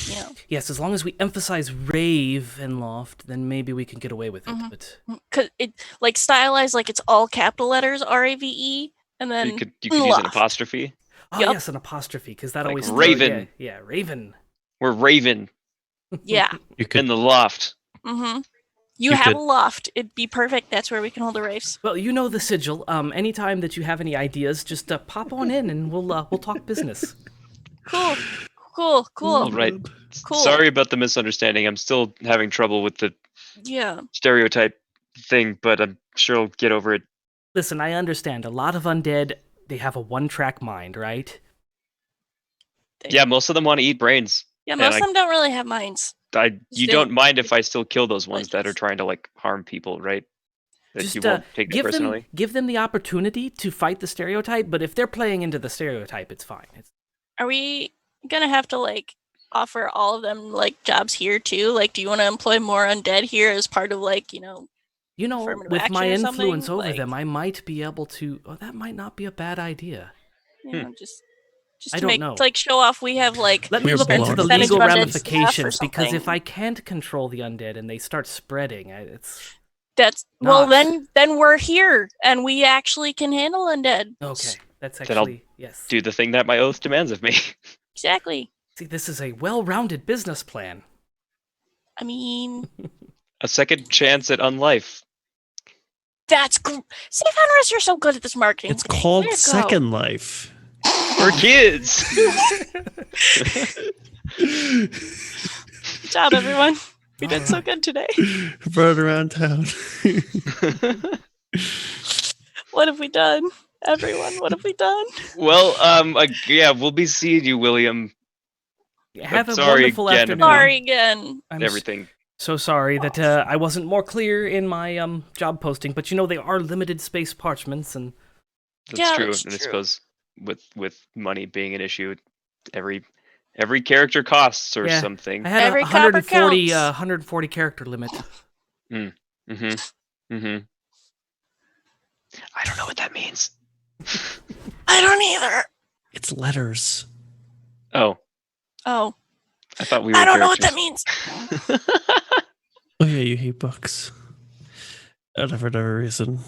You know. Yes, as long as we emphasize Ravenloft, then maybe we can get away with it. Mhm. But Cause it like stylized like it's all capital letters RAVE and then You could use an loft. apostrophe. oh Yup. yes, an apostrophe, because that Like always Raven. Yeah, Raven. We're Raven Yeah. You could in the loft. Mm-hmm. You You have could- a loft. It'd be perfect. That's where we can hold the raves. Well, you know the sigil. Anytime that you have any ideas, just pop on in and we'll talk business. Cool. All right. Cool. Sorry about the misunderstanding. I'm still having trouble with the Yeah. stereotype thing, but I'm sure I'll get over it. Listen, I understand. A lot of undead, they have a one-track mind, right? Yeah, most of them want to eat brains. Yeah, And most of them don't really have minds. You They- don't mind if I still kill those ones that are Legends. trying to like harm people, right? That Just you won't take that personally. give them the opportunity to fight the stereotype, but if they're playing into the stereotype, it's fine. Are we gonna have to like offer all of them like jobs here too? Like, do you want to employ more undead here as part of like, You know, affirmative with action my or influence something? over Like, them, I might be able to. Oh, that might not be a bad idea. just I to don't make know. like show off we have like Let me We're look into the blown. legal Percentage of undead staff or ramifications, because if something. I can't control the undead and they start spreading, it's that's well not- then we're here and we actually can handle undead. okay. That's Then I'll actually yes. Do the thing that my oath demands of me. Exactly. See, this is a well-rounded business plan. I mean, A second chance at unlife. that's see, Fenris, you're so good at this marketing. It's thing. called Way to go. Second Life. For kids. Good job, everyone. We did so good today. Run around town. What have we done, everyone? What have we done? Well, yeah, we'll be seeing you, William. Have a sorry wonderful again afternoon. about- Sorry again. I'm Everything. so sorry that I wasn't more clear in my job posting, but they are limited space parchments, and That's Yeah, true. that's And I true. suppose with money being an issue, every character costs or Yeah, something. I had Every a copper 140 counts. 140 character limit. Mm-hmm. Mm-hmm. I don't know what that means. I don't either. It's letters. Oh, Oh, I thought we were I don't know what that characters. means. Oh yeah, you hate books. For whatever reason.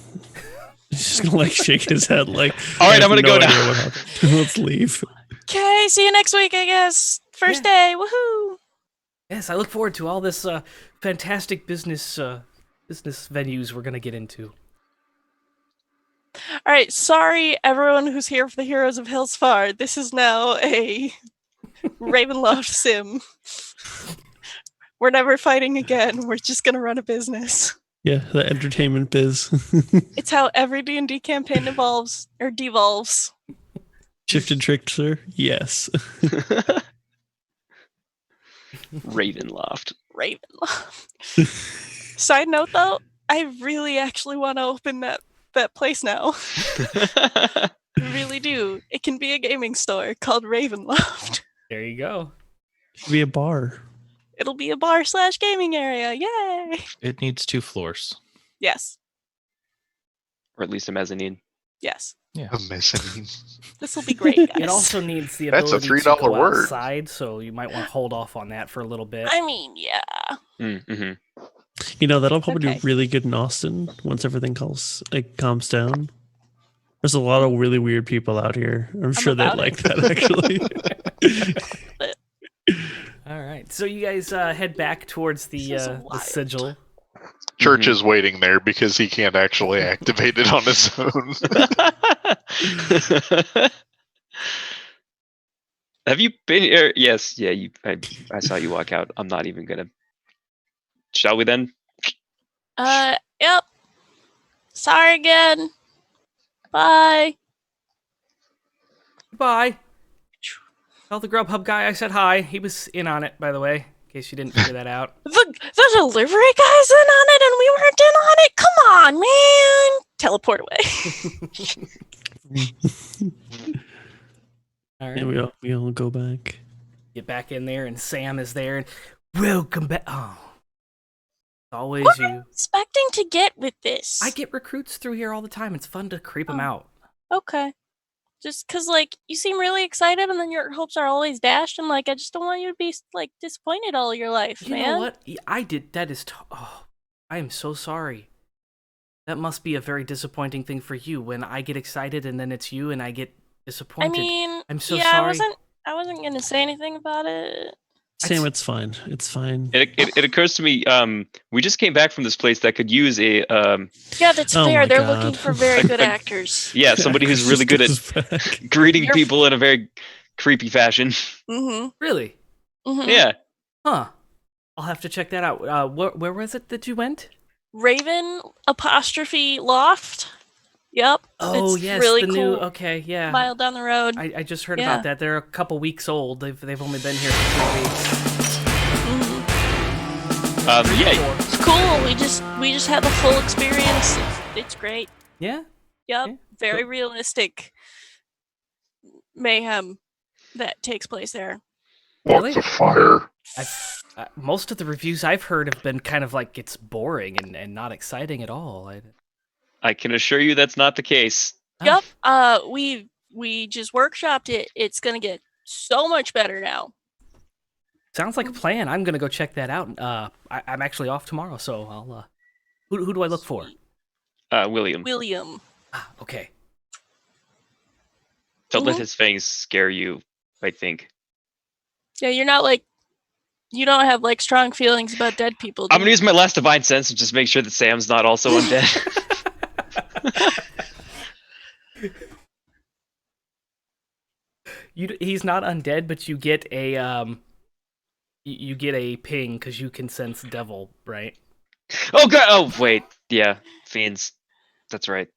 He's just gonna like shake his head like. All right, I have I'm gonna no go idea now. what happened. Let's leave. Okay, see you next week, I guess. First day, woohoo! Yes, I look forward to all this fantastic business venues we're gonna get into. All right, sorry everyone who's here for the Heroes of Hillsfar. This is now a Ravenloft sim. We're never fighting again. We're just gonna run a business. Yeah, the entertainment biz. It's how every D&D campaign evolves or devolves. Shifted trickster, yes. Ravenloft. Ravenloft. Side note though, I really actually want to open that place now. I really do. It can be a gaming store called Ravenloft. There you go. Should be a bar. It'll be a bar/gaming area. Yay! It needs 2 floors. Yes. Or at least a mezzanine. Yes. Yeah. A mezzanine. This will be great, guys. It also needs the That's a ability to $3 go word. outside, so you might want to hold off on that for a little bit. I mean, yeah. Mm-hmm. You know, that'll probably Okay. do really good in Austin once everything calms down. There's a lot of really weird people out here. I'm sure they'd about like it. that actually. All right, so you guys head back towards This the is wild. sigil. Church is waiting there because he can't actually activate it on his own. Have you been here? Yes. Yeah. I saw you walk out. I'm not even gonna. Shall we then? Yep. Sorry again. Bye. Goodbye. Tell the Grubhub guy I said hi. He was in on it, by the way, in case you didn't figure that out. The delivery guy's in on it and we weren't in on it? Come on, man. Teleport away. All right. Yeah, we all go back. Get back in there, and Sam is there. And welcome back. Oh, always What? you. Expecting to get with this. I get recruits through here all the time. It's fun to creep them Oh. out. Okay. Just because, like, you seem really excited and then your hopes are always dashed, and, like, I just don't want you to be, like, disappointed all your life, You man. know what? I did. That is. Oh, I am so sorry. That must be a very disappointing thing for you when I get excited and then it's you and I get I disappointed. mean, I'm so yeah, sorry. I wasn't gonna say anything about it. Sam, it's fine. It's fine. It occurs to me, we just came back from this place that could use a Yeah, that's Oh fair. my They're God. looking for very good actors. yeah, somebody who's really good at greeting You're- people in a very creepy fashion. Mm-hmm. Really? Mm-hmm. Yeah. Huh. I'll have to check that out. Where was it that you went? Raven apostrophe Loft. Yep. Oh, it's yes, really the cool. new. Okay, yeah. Mile down the road. I just heard Yeah. about that. They're a couple weeks old. They've only been here for 3 weeks. Mhm. Yeah. It's cool. We just had the full experience. It's great. Yeah. Yep. Yeah. Very realistic mayhem that takes place there. Really? Lots of fire. Most of the reviews I've heard have been kind of like it's boring and not exciting at all. I can assure you that's not the case. Yep. We just workshopped it. It's gonna get so much better now. Sounds like a plan. I'm gonna go check that out. I'm actually off tomorrow, so I'll. Who do I look for? William. William. Okay. Don't let Mhm. his fangs scare you, I think. Yeah, you're not like you don't have like strong feelings about dead people. do I'm gonna you? use my last divine sense and just make sure that Sam's not also undead. He's not undead, but you get a you get a ping because you can sense devil, right? Oh god! Oh wait, yeah, fiends. That's right.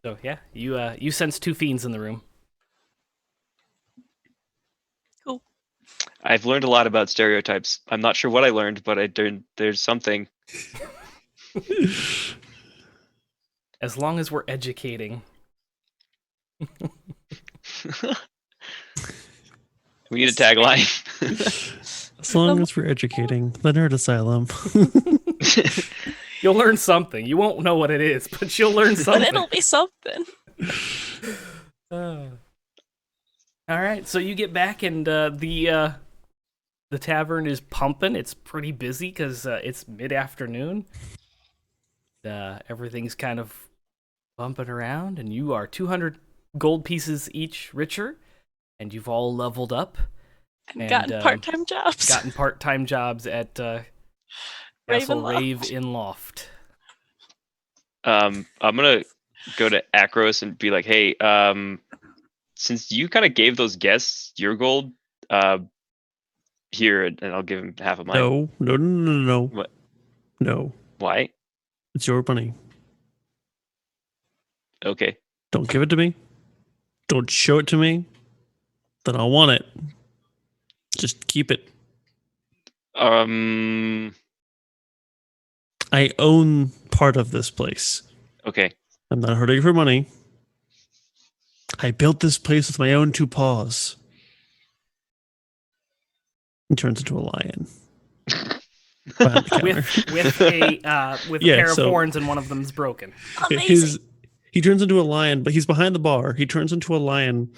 So yeah, you sense 2 fiends in the room. I've learned a lot about stereotypes. I'm not sure what I learned, but there's something. As long as we're educating. We need a tagline. As long as we're educating the Nerd Asylum. You'll learn something. You won't know what it is, but you'll learn But something. it'll be something. All right, so you get back and the tavern is pumping. It's pretty busy because it's mid-afternoon. Everything's kind of bumping around, and you are 200 gold pieces each richer, and you've all leveled up. And gotten part-time jobs. Gotten part-time jobs at Castle Rave in Loft. I'm gonna go to Akros and be like, hey, since you kind of gave those guests your gold, here, and I'll give him half of mine. No. What? No. Why? It's your money. Okay. Don't give it to me. Don't show it to me. Then I'll want it. Just keep it. I own part of this place. Okay. I'm not hurting for money. I built this place with my own 2 paws. He turns into a lion. Behind the counter. with a Yeah, pair of so- horns and one of them's broken. Amazing. He turns into a lion, but he's behind the bar. He turns into a lion.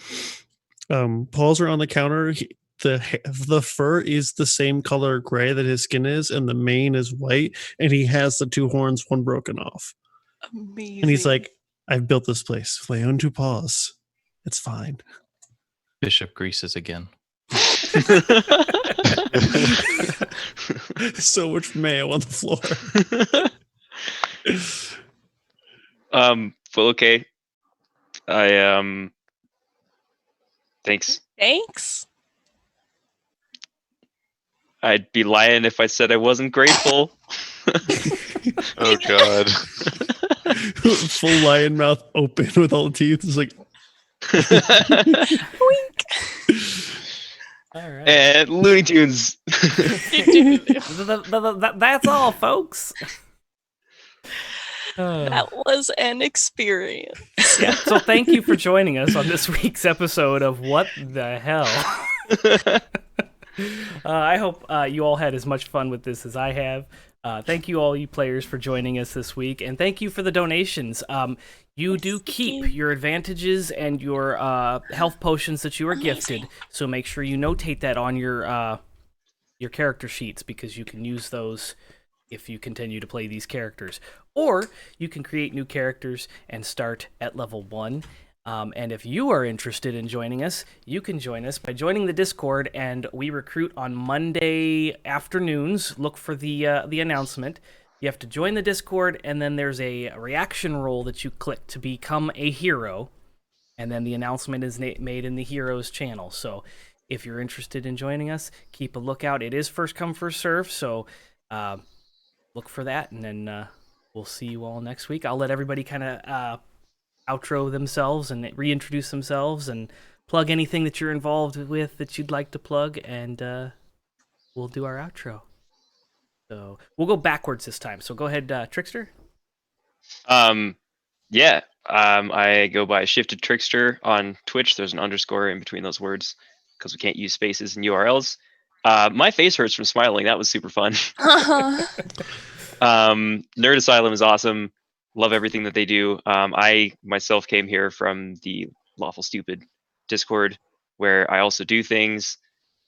Paws are on the counter. The fur is the same color gray that his skin is, and the mane is white. And he has the 2 horns, one broken off. Amazing. And he's like, "I've built this place with my own 2 paws. It's fine." Bishop greases again. So much mayo on the floor. Well, okay. Thanks. Thanks. I'd be lying if I said I wasn't grateful. Oh god. Full lion mouth open with all the teeth. It's like, Wink. All right. And Looney Tunes. That's all, folks. That was an experience. Yeah, so thank you for joining us on this week's episode of What the Hell. I hope you all had as much fun with this as I have. Thank you all you players for joining us this week, and thank you for the donations. You do keep your advantages and your health potions that you are gifted, so make sure you notate that on your character sheets, because you can use those if you continue to play these characters. Or you can create new characters and start at level 1. And if you are interested in joining us, you can join us by joining the Discord, and we recruit on Monday afternoons. Look for the announcement. You have to join the Discord, and then there's a reaction roll that you click to become a hero, and then the announcement is made in the Heroes channel. So if you're interested in joining us, keep a lookout. It is first come, first serve, so look for that, and then we'll see you all next week. I'll let everybody kind of outro themselves and reintroduce themselves and plug anything that you're involved with that you'd like to plug, and we'll do our outro. So we'll go backwards this time. So go ahead, Trickster. Yeah. I go by Shifted Trickster on Twitch. There's an underscore in between those words because we can't use spaces and URLs. My face hurts from smiling. That was super fun. Nerd Asylum is awesome. Love everything that they do. I myself came here from the Lawful Stupid Discord, where I also do things.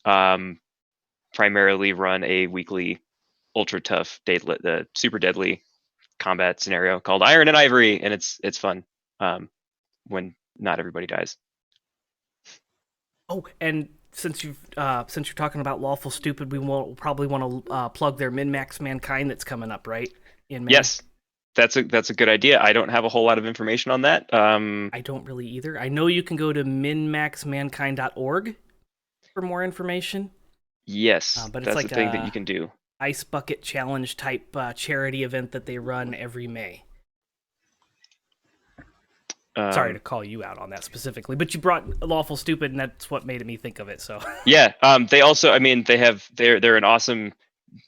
Primarily run a weekly ultra tough, super deadly combat scenario called Iron and Ivory, and it's fun when not everybody dies. Oh, and since you're talking about Lawful Stupid, we'll probably want to plug their Min-Max Mankind that's coming up, right? In May. Yes, that's a good idea. I don't have a whole lot of information on that. I don't really either. I know you can go to minmaxmankind.org for more information. Yes, but it's that's like a thing that you can do. Ice Bucket Challenge type charity event that they run every May. Sorry to call you out on that specifically, but you brought Lawful Stupid, and that's what made me think of it. So yeah, they also, I mean, they're an awesome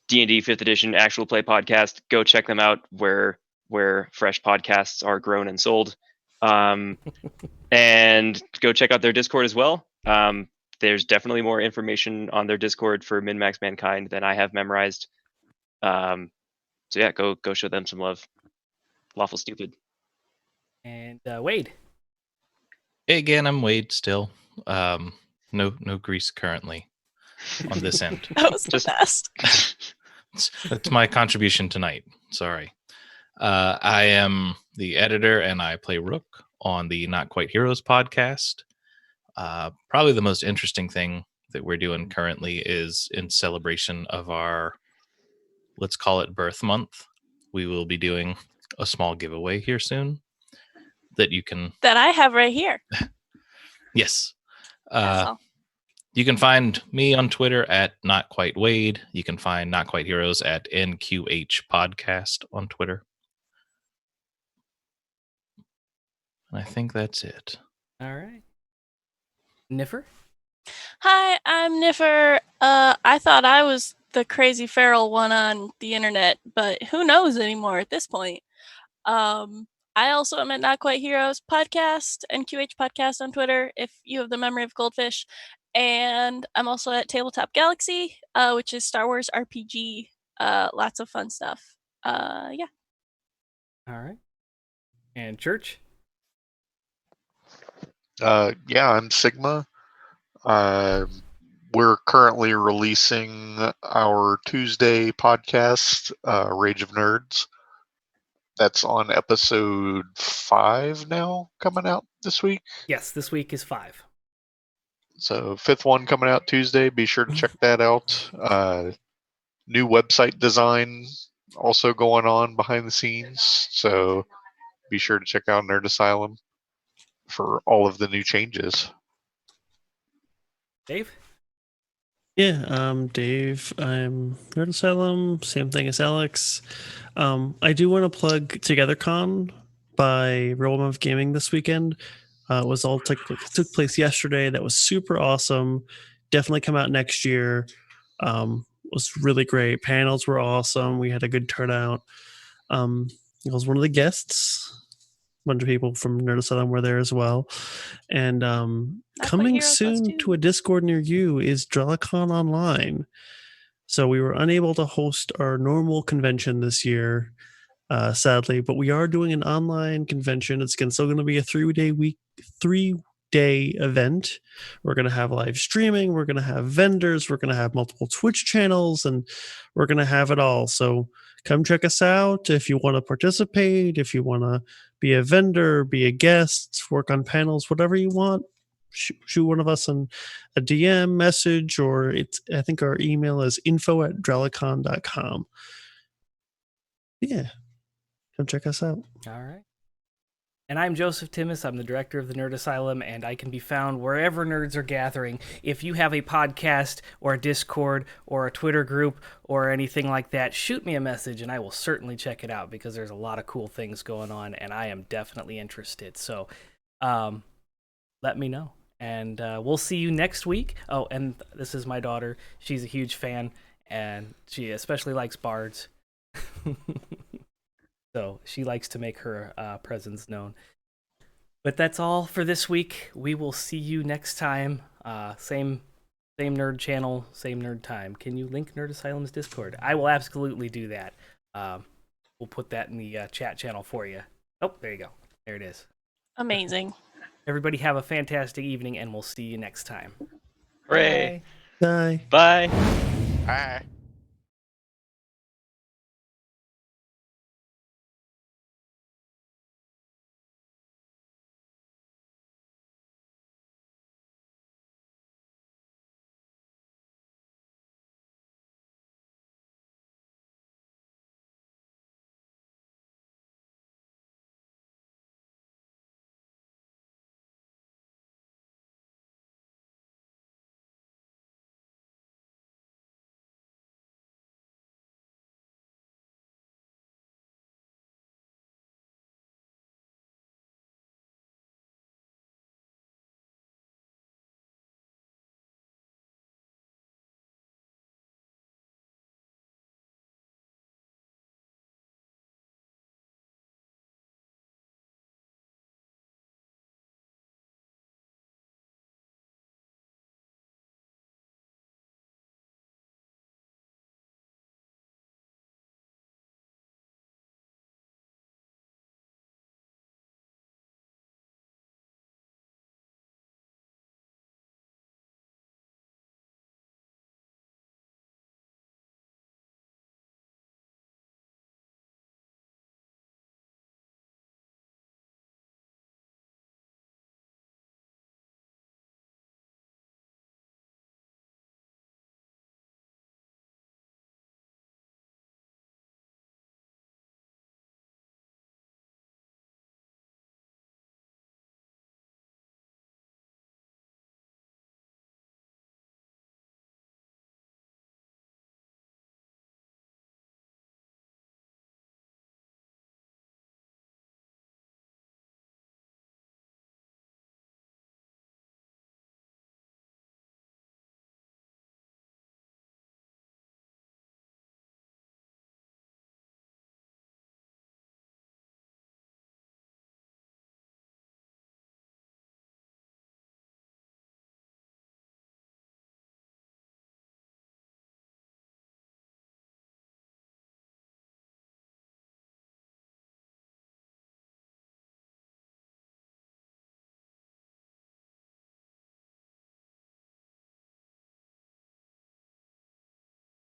D&D 5th edition actual play podcast. Go check them out where fresh podcasts are grown and sold, and go check out their Discord as well. There's definitely more information on their Discord for Min-Max Mankind than I have memorized. So yeah, go show them some love. Lawful Stupid. And Wade. Hey, again, I'm Wade still. No grease currently on this end. That was the best. That's my contribution tonight. Sorry. I am the editor, and I play Rook on the Not Quite Heroes podcast. Probably the most interesting thing that we're doing currently is in celebration of our, let's call it birth month. We will be doing a small giveaway here soon that you can... That I have right here. Yes. That's all. You can find me on Twitter at Not Quite Wade. You can find Not Quite Heroes at NQH Podcast on Twitter. And I think that's it. All right. Niffer? Hi, I'm Niffer. I thought I was the crazy feral one on the internet, but who knows anymore at this point. I also am at Not Quite Heroes Podcast, NQH Podcast on Twitter, if you have the memory of Goldfish. And I'm also at Tabletop Galaxy, which is Star Wars RPG. Lots of fun stuff. Yeah. All right. And Church? Yeah, I'm Sigma. We're currently releasing our Tuesday podcast, Rage of Nerds. That's on episode 5 now, coming out this week. Yes, this week is 5. So 5th one coming out Tuesday. Be sure to check that out. New website design also going on behind the scenes. So be sure to check out Nerd Asylum for all of the new changes. Dave? Yeah, I'm Dave. I'm Nerd Asylum, same thing as Alex. I do want to plug TogetherCon by Roll of Gaming this weekend. It was all took place yesterday. That was super awesome. Definitely come out next year. Was really great. Panels were awesome. We had a good turnout. I was one of the guests. A bunch of people from Nerd Asylum were there as well. And coming soon to a Discord near you is Drelicon Online. So we were unable to host our normal convention this year, sadly, but we are doing an online convention. It's still going to be a 3-day event. We're going to have live streaming. We're going to have vendors. We're going to have multiple Twitch channels, and we're going to have it all. So come check us out if you want to participate, if you want to be a vendor, be a guest, work on panels, whatever you want, shoot one of us on a DM message, or I think our email is info@drelicon.com. Yeah. Come check us out. All right. And I'm Joseph Timmis. I'm the director of the Nerd Asylum, and I can be found wherever nerds are gathering. If you have a podcast or a Discord or a Twitter group or anything like that, shoot me a message, and I will certainly check it out because there's a lot of cool things going on, and I am definitely interested. So let me know. And we'll see you next week. Oh, and this is my daughter. She's a huge fan, and she especially likes bards. So she likes to make her presence known. But that's all for this week. We will see you next time. Same nerd channel, same nerd time. Can you link Nerd Asylum's Discord? I will absolutely do that. We'll put that in the chat channel for you. Oh, there you go. There it is. Amazing. Everybody have a fantastic evening, and we'll see you next time. Hooray! Bye. Bye. Bye.